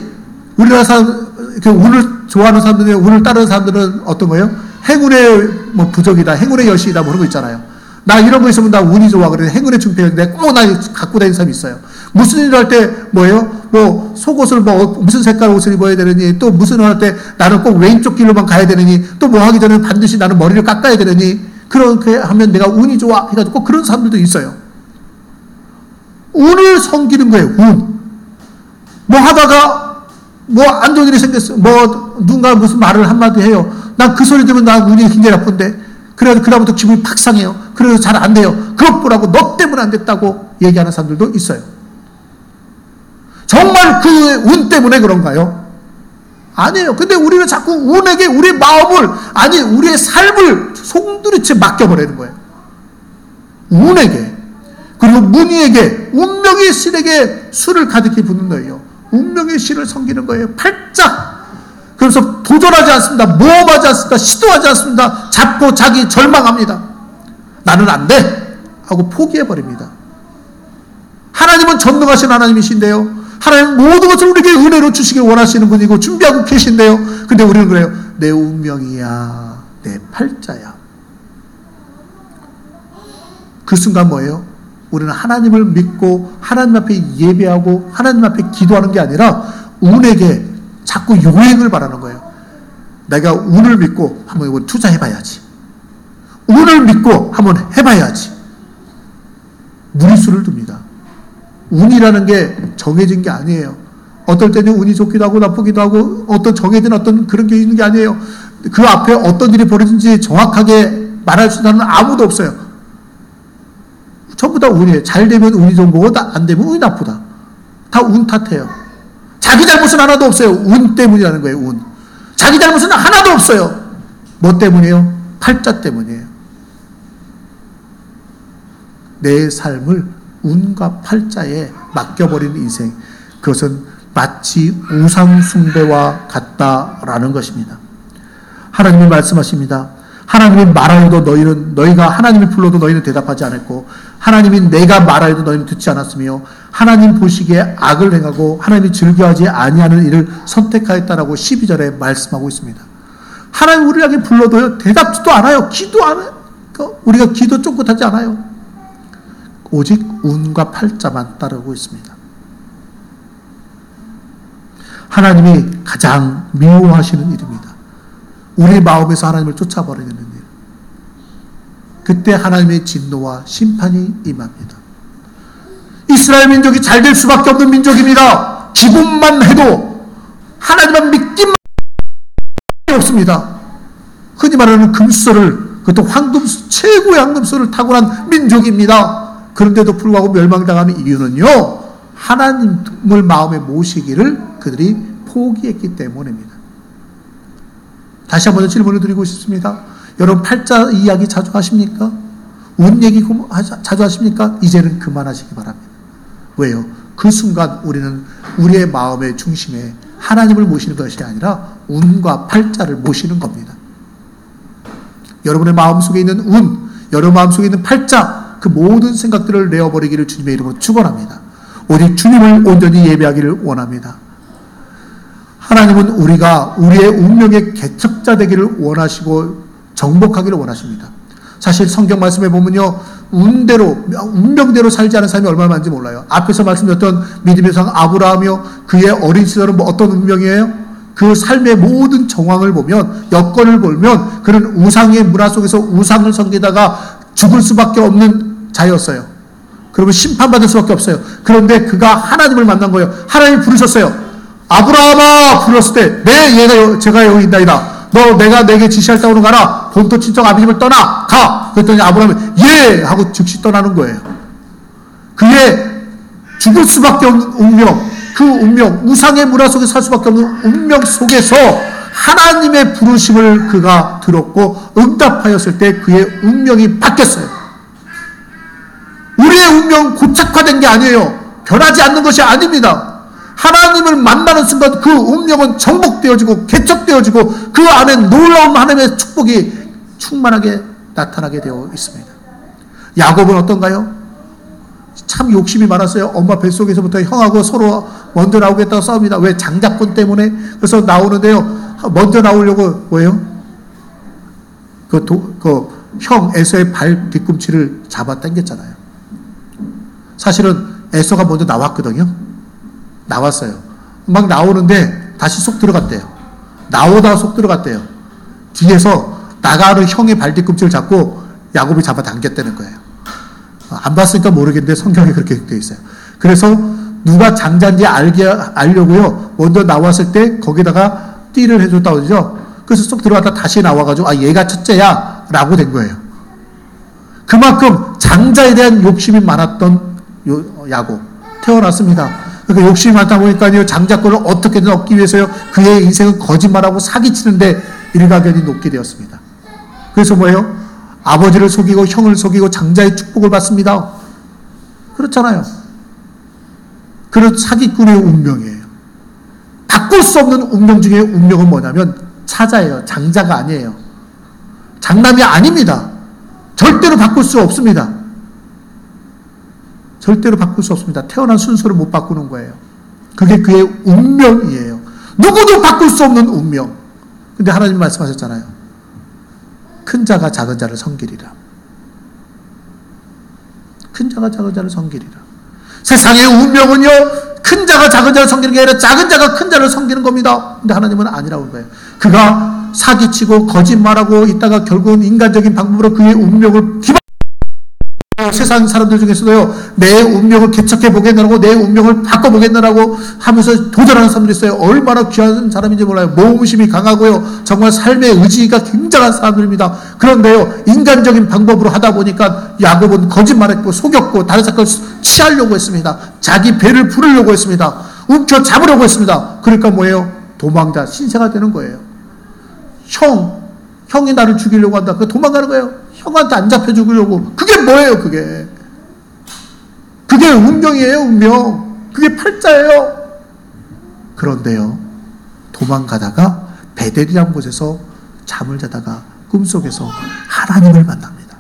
우리나라 사람, 운을 좋아하는 사람들이, 운을 따르는 사람들은 어떤 거예요? 행운의 뭐 부적이다, 행운의 여신이다, 뭐 그런 거 있잖아요. 나 이런 거 있으면 나 운이 좋아. 그래. 행운의 충패인데 꼭 나 갖고 다니는 사람이 있어요. 무슨 일을 할 때 뭐예요? 뭐 속옷을 뭐 무슨 색깔 옷을 입어야 되느니, 또 무슨 일 할 때 나는 꼭 왼쪽 길로만 가야 되느니, 또 뭐 하기 전에 반드시 나는 머리를 깎아야 되느니, 그렇게 하면 내가 운이 좋아 해가지고 꼭 그런 사람들도 있어요. 운을 섬기는 거예요. 운. 뭐 하다가 뭐 안 좋은 일이 생겼어. 뭐 누군가 무슨 말을 한마디 해요. 난 그 소리 들으면 나 운이 굉장히 나쁜데. 그래서 그다음부터 기분이 팍 상해요. 그래서 잘 안 돼요. 그것 보라고 너 때문에 안 됐다고 얘기하는 사람들도 있어요. 정말 그 운 때문에 그런가요? 아니에요. 근데 우리는 자꾸 운에게 우리 마음을, 아니 우리의 삶을 송두리째 맡겨버리는 거예요. 운에게. 그리고 문희에게, 운명의 신에게 술을 가득히 붓는 거예요. 운명의 신을 섬기는 거예요. 팔자. 그 그래서 도전하지 않습니다. 모험하지 않습니다. 시도하지 않습니다. 잡고 자기 절망합니다. 나는 안 돼! 하고 포기해버립니다. 하나님은 전능하신 하나님이신데요. 하나님은 모든 것을 우리에게 은혜로 주시길 원하시는 분이고 준비하고 계신데요. 근데 우리는 그래요. 내 운명이야. 내 팔자야. 그 순간 뭐예요? 우리는 하나님을 믿고 하나님 앞에 예배하고 하나님 앞에 기도하는 게 아니라 운에게 자꾸 요행을 바라는 거예요. 내가 운을 믿고 한번 이거 투자해봐야지. 운을 믿고 한번 해봐야지. 무리수를 둡니다. 운이라는 게 정해진 게 아니에요. 어떨 때는 운이 좋기도 하고 나쁘기도 하고 어떤 정해진 어떤 그런 게 있는 게 아니에요. 그 앞에 어떤 일이 벌어진지 정확하게 말할 수 있는 사람은 아무도 없어요. 전부 다 운이에요. 잘 되면 운이 좋은 거고 안 되면 운이 나쁘다. 다 운 탓해요. 자기 잘못은 하나도 없어요. 운 때문이라는 거예요. 운. 자기 잘못은 하나도 없어요. 뭐 때문이에요? 팔자 때문이에요. 내 삶을 운과 팔자에 맡겨버리는 인생, 그것은 마치 우상 숭배와 같다라는 것입니다. 하나님이 말씀하십니다. 하나님이 말하여도 너희가 하나님이 불러도 너희는 대답하지 않았고 하나님이 내가 말하여도 너희는 듣지 않았으며 하나님 보시기에 악을 행하고 하나님이 즐겨하지 아니하는 일을 선택하였다라고 12절에 말씀하고 있습니다. 하나님 우리에게 불러도요 대답지도 않아요. 기도 안 해요. 우리가 기도 쫑긋하지 않아요. 오직 운과 팔자만 따르고 있습니다. 하나님이 가장 미워하시는 일입니다. 우리 마음에서 하나님을 쫓아버리는 일. 그때 하나님의 진노와 심판이 임합니다. 이스라엘 민족이 잘 될 수밖에 없는 민족입니다. 기본만 해도 하나님만 믿기만 없습니다. 흔히 말하는 금수저를, 그것도 황금수, 최고의 황금수를 타고난 민족입니다. 그런데도 불구하고 멸망당하는 이유는요, 하나님을 마음에 모시기를 그들이 포기했기 때문입니다. 다시 한번 질문을 드리고 싶습니다. 여러분 팔자 이야기 자주 하십니까? 운 얘기 자주 하십니까? 이제는 그만하시기 바랍니다. 왜요? 그 순간 우리는 우리의 마음의 중심에 하나님을 모시는 것이 아니라 운과 팔자를 모시는 겁니다. 여러분의 마음속에 있는 운, 여러분 마음속에 있는 팔자, 그 모든 생각들을 내어버리기를 주님의 이름으로 축원합니다. 오직 주님을 온전히 예배하기를 원합니다. 하나님은 우리가 우리의 운명의 개척자 되기를 원하시고 정복하기를 원하십니다. 사실 성경 말씀에 보면요, 운명대로 살지 않은 삶이 얼마나 많은지 몰라요. 앞에서 말씀드렸던 믿음의 상 아브라함이요, 그의 어린 시절은 어떤 운명이에요? 그 삶의 모든 정황을 보면, 여건을 보면 그는 우상의 문화 속에서 우상을 섬기다가 죽을 수밖에 없는 자였어요. 그러면 심판받을 수밖에 없어요. 그런데 그가 하나님을 만난 거예요. 하나님이 부르셨어요. 아브라함아 불렀을 때, 네, 제가 여기 있나이다. 너 내가 내게 지시할 땅으로 가라. 본토 친척 아비집을 떠나 가. 그랬더니 아브라함이 예 하고 즉시 떠나는 거예요. 그의 죽을 수밖에 없는 운명, 그 운명, 우상의 문화 속에 살 수밖에 없는 운명 속에서 하나님의 부르심을 그가 들었고 응답하였을 때 그의 운명이 바뀌었어요. 우리의 운명 고착화된 게 아니에요. 변하지 않는 것이 아닙니다. 하나님을 만나는 순간 그 운명은 정복되어지고 개척되어지고 그 안에 놀라운 하나님의 축복이 충만하게 나타나게 되어 있습니다. 야곱은 어떤가요? 참 욕심이 많았어요. 엄마 뱃속에서부터 형하고 서로 먼저 나오겠다고 싸웁니다. 왜? 장자권 때문에. 그래서 나오는데요, 먼저 나오려고 뭐예요? 형 에서의 발 뒤꿈치를 잡아 당겼잖아요. 사실은 에서가 먼저 나왔거든요. 나왔어요. 막 나오는데 다시 속 들어갔대요. 나오다가 속 들어갔대요. 뒤에서 나가는 형의 발 뒤꿈치를 잡고 야곱이 잡아 당겼다는 거예요. 안 봤으니까 모르겠는데 성경에 그렇게 되어 있어요. 그래서 누가 장자인지 알려고요, 먼저 나왔을 때 거기다가 띠를 해줬다고 그러죠. 그래서 쏙 들어갔다 다시 나와가지고 아 얘가 첫째야 라고 된 거예요. 그만큼 장자에 대한 욕심이 많았던 야곱 태어났습니다. 그러니까 욕심이 많다 보니까요, 장자권을 어떻게든 얻기 위해서요, 그의 인생은 거짓말하고 사기치는데 일가견이 높게 되었습니다. 그래서 뭐예요? 아버지를 속이고 형을 속이고 장자의 축복을 받습니다. 그렇잖아요. 그런 사기꾼의 운명이에요. 바꿀 수 없는 운명 중에 운명은 뭐냐면 차자예요. 장자가 아니에요. 장남이 아닙니다. 절대로 바꿀 수 없습니다. 절대로 바꿀 수 없습니다. 태어난 순서를 못 바꾸는 거예요. 그게 그의 운명이에요. 누구도 바꿀 수 없는 운명. 근데 하나님 말씀하셨잖아요. 큰 자가 작은 자를 섬기리라. 큰 자가 작은 자를 섬기리라. 세상의 운명은요, 큰 자가 작은 자를 섬기는 게 아니라 작은 자가 큰 자를 섬기는 겁니다. 근데 하나님은 아니라고 하는 거예요. 그가 사기치고 거짓말하고 있다가 결국은 인간적인 방법으로 그의 운명을 세상 사람들 중에서도요, 내 운명을 개척해 보겠느라고, 내 운명을 바꿔보겠느라고 하면서 도전하는 사람들이 있어요. 얼마나 귀한 사람인지 몰라요. 모험심이 강하고요, 정말 삶의 의지가 굉장한 사람들입니다. 그런데요, 인간적인 방법으로 하다 보니까 야곱은 거짓말했고 속였고 다른 사람을 취하려고 했습니다. 자기 배를 부르려고 했습니다. 움켜 잡으려고 했습니다. 그러니까 뭐예요? 도망자, 신세가 되는 거예요. 형이 나를 죽이려고 한다. 그 도망가는 거예요. 형한테 안 잡혀 죽으려고. 그게 뭐예요, 그게? 그게 운명이에요, 운명. 그게 팔자예요. 그런데요, 도망가다가 베델이라는 곳에서 잠을 자다가 꿈속에서 하나님을 만납니다.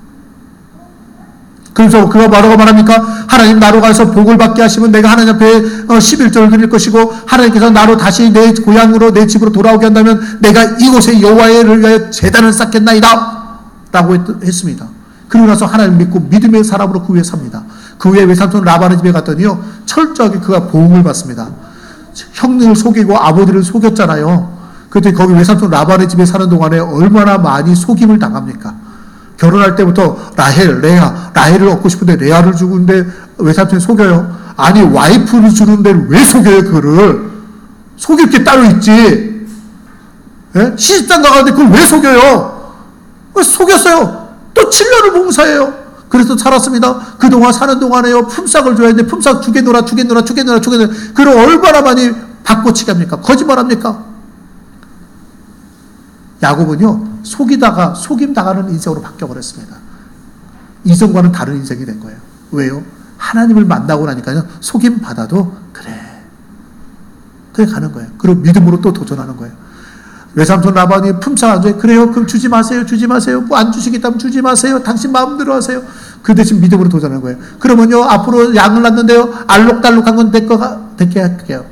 그래서 그가 뭐라고 말합니까? 하나님 나로 가서 복을 받게 하시면 내가 하나님 앞에 11조를 드릴 것이고, 하나님께서 나로 다시 내 고향으로 내 집으로 돌아오게 한다면 내가 이곳에 여호와를 위하여 제단을 쌓겠나이다 라고 했습니다. 그리고 나서 하나님 믿고 믿음의 사람으로 그 위에 삽니다. 그 후에 외삼촌 라반의 집에 갔더니요, 철저하게 그가 보응을 받습니다. 형님을 속이고 아버지를 속였잖아요. 그랬더니 거기 외삼촌 라반의 집에 사는 동안에 얼마나 많이 속임을 당합니까? 결혼할 때부터 라헬을 얻고 싶은데 레아를 주는데 외삼촌이 속여요. 아니, 와이프를 주는데 왜 속여요, 그를? 속일 게 따로 있지. 예? 시집장 가는데 그걸 왜 속여요? 속였어요. 또 7년을 봉사해요. 그래서 살았습니다. 그동안 사는 동안에요, 품삯을 줘야 되는데 품삯 주게 놀아. 그걸 얼마나 많이 바꿔치기 합니까? 거짓말합니까? 야곱은요, 속이다가 속임 당하는 인생으로 바뀌어버렸습니다. 이전과는 다른 인생이 된 거예요. 왜요? 하나님을 만나고 나니까요, 속임 받아도 그래 가는 거예요. 그리고 믿음으로 또 도전하는 거예요. 외삼촌 라반이 품삯 안 줘요. 그래요, 그럼 주지 마세요. 뭐 안 주시겠다면 주지 마세요. 당신 마음대로 하세요. 그 대신 믿음으로 도전하는 거예요. 그러면요, 앞으로 양을 낳는데요, 알록달록한 건 되게 할게요.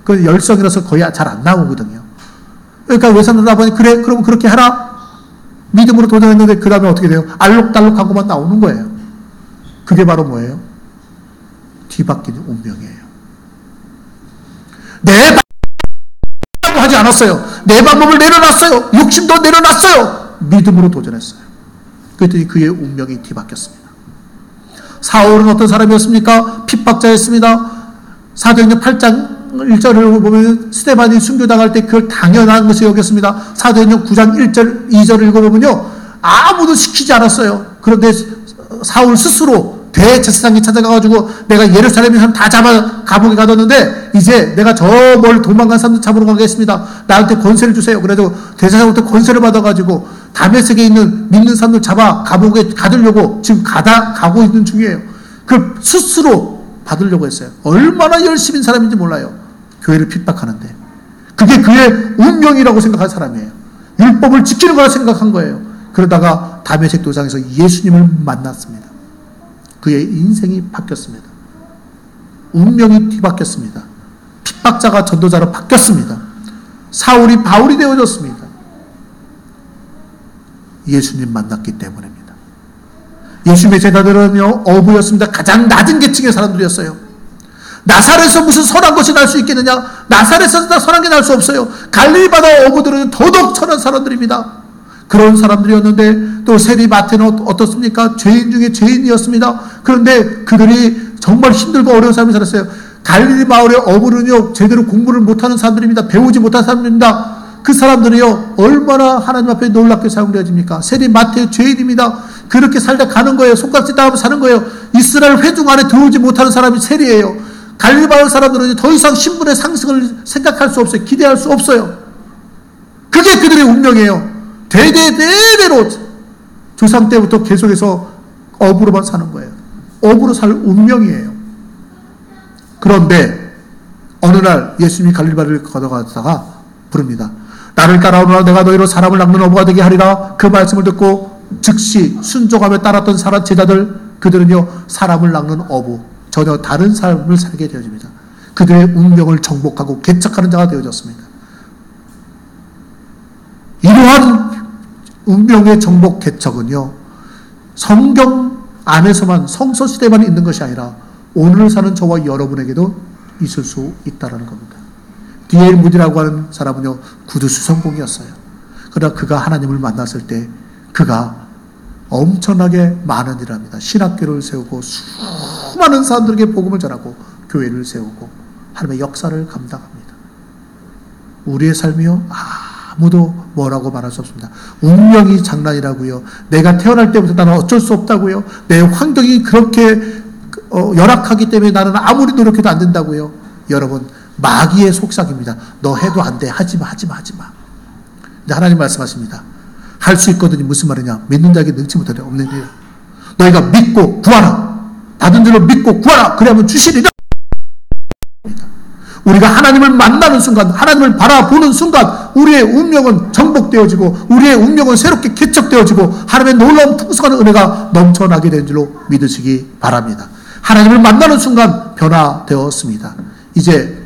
그 열성이라서 거의 잘 안 나오거든요. 그러니까 외삼촌 라반이 그래, 그럼 그렇게 하라. 믿음으로 도전했는데 그 다음에 어떻게 돼요? 알록달록한 것만 나오는 거예요. 그게 바로 뭐예요? 뒤바뀌는 운명이에요. 내 하지 않았어요. 내 방법을 내려놨어요. 욕심도 내려놨어요. 믿음으로 도전했어요. 그랬더니 그의 운명이 뒤바뀌었습니다. 사울은 어떤 사람이었습니까? 핍박자였습니다. 사도행전 8장 1절을 보면 스데반이 순교당할 때 그걸 당연한 것을 여겼습니다. 사도행전 9장 1절 2절을 읽어보면요, 아무도 시키지 않았어요. 그런데 사울 스스로 대제사장이 찾아가가지고 내가 예루살렘에 사람 다 잡아 감옥에 가뒀는데 이제 내가 저 멀리 도망간 사람들 잡으러 가겠습니다. 나한테 권세를 주세요. 그래도 대제사장부터 권세를 받아가지고 다메섹에 있는 믿는 사람들 잡아 감옥에 가두려고 지금 가고 있는 중이에요. 그걸 스스로 받으려고 했어요. 얼마나 열심인 사람인지 몰라요. 교회를 핍박하는데. 그게 그의 운명이라고 생각한 사람이에요. 율법을 지키는 거라 생각한 거예요. 그러다가 다메섹 도상에서 예수님을 만났습니다. 그의 인생이 바뀌었습니다. 운명이 뒤바뀌었습니다. 핍박자가 전도자로 바뀌었습니다. 사울이 바울이 되어졌습니다. 예수님 만났기 때문입니다. 예수님의 제자들은요, 어부였습니다. 가장 낮은 계층의 사람들이었어요. 나사렛에서 무슨 선한 것이 날 수 있겠느냐? 나사렛에서 선한 게 날 수 없어요. 갈릴리 바다 어부들은 더더욱 선한 사람들입니다. 그런 사람들이었는데 또 세리마태는 어떻습니까? 죄인 중에 죄인이었습니다. 그런데 그들이 정말 힘들고 어려운 삶을 살았어요. 갈릴리 마을의 어부는요, 제대로 공부를 못하는 사람들입니다. 배우지 못한 사람들입니다. 그 사람들이요, 얼마나 하나님 앞에 놀랍게 사용되어집니까? 세리마태의 죄인입니다. 그렇게 살다 가는 거예요. 손깍지 따고 사는 거예요. 이스라엘 회중 안에 들어오지 못하는 사람이 세리예요. 갈릴리 마을 사람들은 더 이상 신분의 상승을 생각할 수 없어요. 기대할 수 없어요. 그게 그들의 운명이에요. 대대로 조상 때부터 계속해서 업으로만 사는 거예요. 업으로 살 운명이에요. 그런데 어느 날 예수님이 갈릴리바를 걸어가다가 부릅니다. 나를 따라오너라 내가 너희로 사람을 낚는 어부가 되게 하리라. 그 말씀을 듣고 즉시 순종하며 따랐던 제자들, 그들은요 사람을 낚는 어부, 전혀 다른 삶을 살게 되어집니다. 그들의 운명을 정복하고 개척하는 자가 되어졌습니다. 이러한 운명의 정복 개척은요 성경 안에서만, 성서시대만 있는 것이 아니라 오늘 사는 저와 여러분에게도 있을 수 있다는 겁니다. D.L. 무디라고 하는 사람은요 구두 수성공이었어요. 그러나 그가 하나님을 만났을 때 그가 엄청나게 많은 일을 합니다. 신학교를 세우고 수많은 사람들에게 복음을 전하고 교회를 세우고 하나님의 역사를 감당합니다. 우리의 삶이요 아무도 뭐라고 말할 수 없습니다. 운명이 장난이라고요. 내가 태어날 때부터 나는 어쩔 수 없다고요. 내 환경이 그렇게 열악하기 때문에 나는 아무리 노력해도 안 된다고요. 여러분, 마귀의 속삭입니다. 너 해도 안 돼. 하지마. 근데 하나님 말씀하십니다. 할 수 있거든요. 무슨 말이냐? 믿는 자에게 능치 못하되 없는 일. 너희가 믿고 구하라. 받은 줄로 믿고 구하라. 그래야만 주시리라. 우리가 하나님을 만나는 순간, 하나님을 바라보는 순간 우리의 운명은 정복되어지고 우리의 운명은 새롭게 개척되어지고 하나님의 놀라운 풍성한 은혜가 넘쳐나게 된 줄로 믿으시기 바랍니다. 하나님을 만나는 순간 변화되었습니다. 이제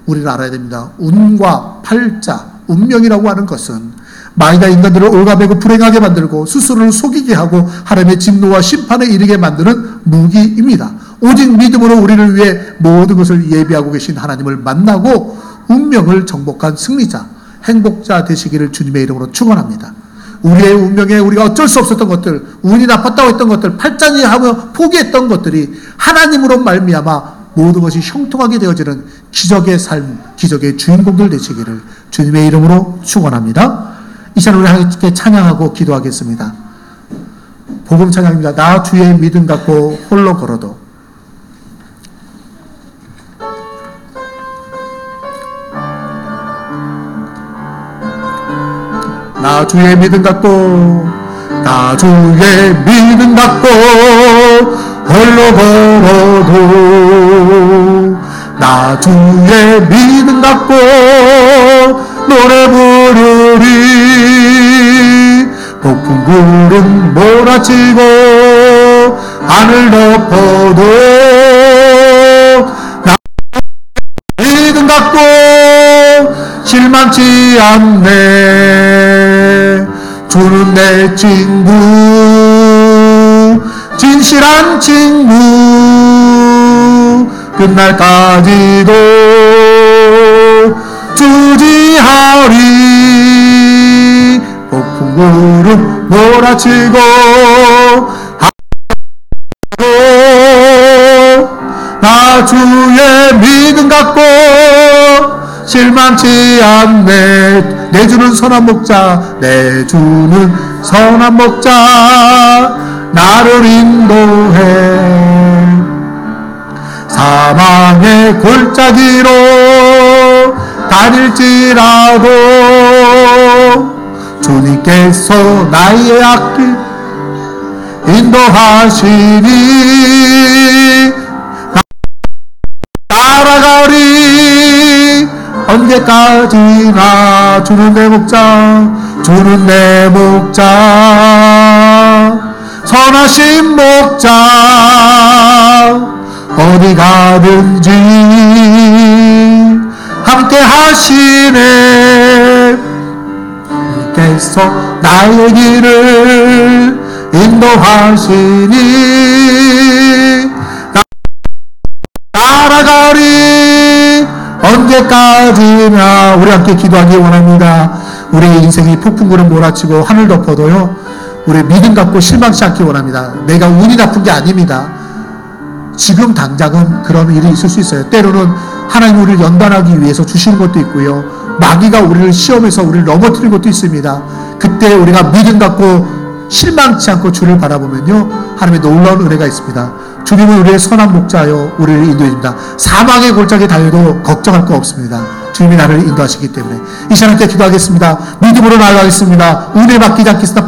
우리는 알아야 됩니다. 운과 팔자, 운명이라고 하는 것은 마귀가 인간들을 올가매고 불행하게 만들고 스스로를 속이게 하고 하나님의 진노와 심판에 이르게 만드는 무기입니다. 오직 믿음으로 우리를 위해 모든 것을 예비하고 계신 하나님을 만나고 운명을 정복한 승리자, 행복자 되시기를 주님의 이름으로 축원합니다. 우리의 운명에 우리가 어쩔 수 없었던 것들, 운이 나빴다고 했던 것들, 팔자니 하며 포기했던 것들이 하나님으로 말미암아 모든 것이 형통하게 되어지는 기적의 삶, 기적의 주인공들 되시기를 주님의 이름으로 축원합니다. 이 시간 우리 함께 찬양하고 기도하겠습니다. 복음 찬양입니다. 나 주의 믿음 갖고 홀로 걸어도. 나 주의 믿음 갖고, 나 주의 믿음 갖고 홀로 걸어도, 나 주의 믿음 갖고 노래 부르리. 폭풍 구름 몰아치고 하늘 덮어도 나 믿음 갖고 실망치 않네. 주는 내 친구, 진실한 친구, 끝날까지도 주지하리. 폭풍 구름 몰아치고 나 주의 믿음 갖고 실망치 않네. 내 주는 선한 목자, 내 주는 선한 목자, 나를 인도해. 사망의 골짜기로 다닐지라도 주님께서 나의 앞길 인도하시니 따라가리. 언제까지나 주는 내 목자, 주는 내 목자, 선하신 목자, 어디 가든지 함께 하시네. 주께서 나의 길을 인도하시니 따라가리. 언제까지나. 우리 함께 기도하기 원합니다. 우리의 인생이 폭풍구름 몰아치고 하늘 덮어도요 우리 믿음 갖고 실망치 않기 원합니다. 내가 운이 나쁜 게 아닙니다. 지금 당장은 그런 일이 있을 수 있어요. 때로는 하나님 우리를 연단하기 위해서 주시는 것도 있고요, 마귀가 우리를 시험해서 우리를 넘어뜨리는 것도 있습니다. 그때 우리가 믿음 갖고 실망치 않고 주를 바라보면요 하나님의 놀라운 은혜가 있습니다. 주님은 우리의 선한 목자여 우리를 인도해 줍니다. 사망의 골짜기에 다녀도 걱정할 거 없습니다. 주님이 나를 인도하시기 때문에. 이 시간 함께 기도하겠습니다. 믿음으로 나아가겠습니다. 은혜 맡기지 않겠습니다.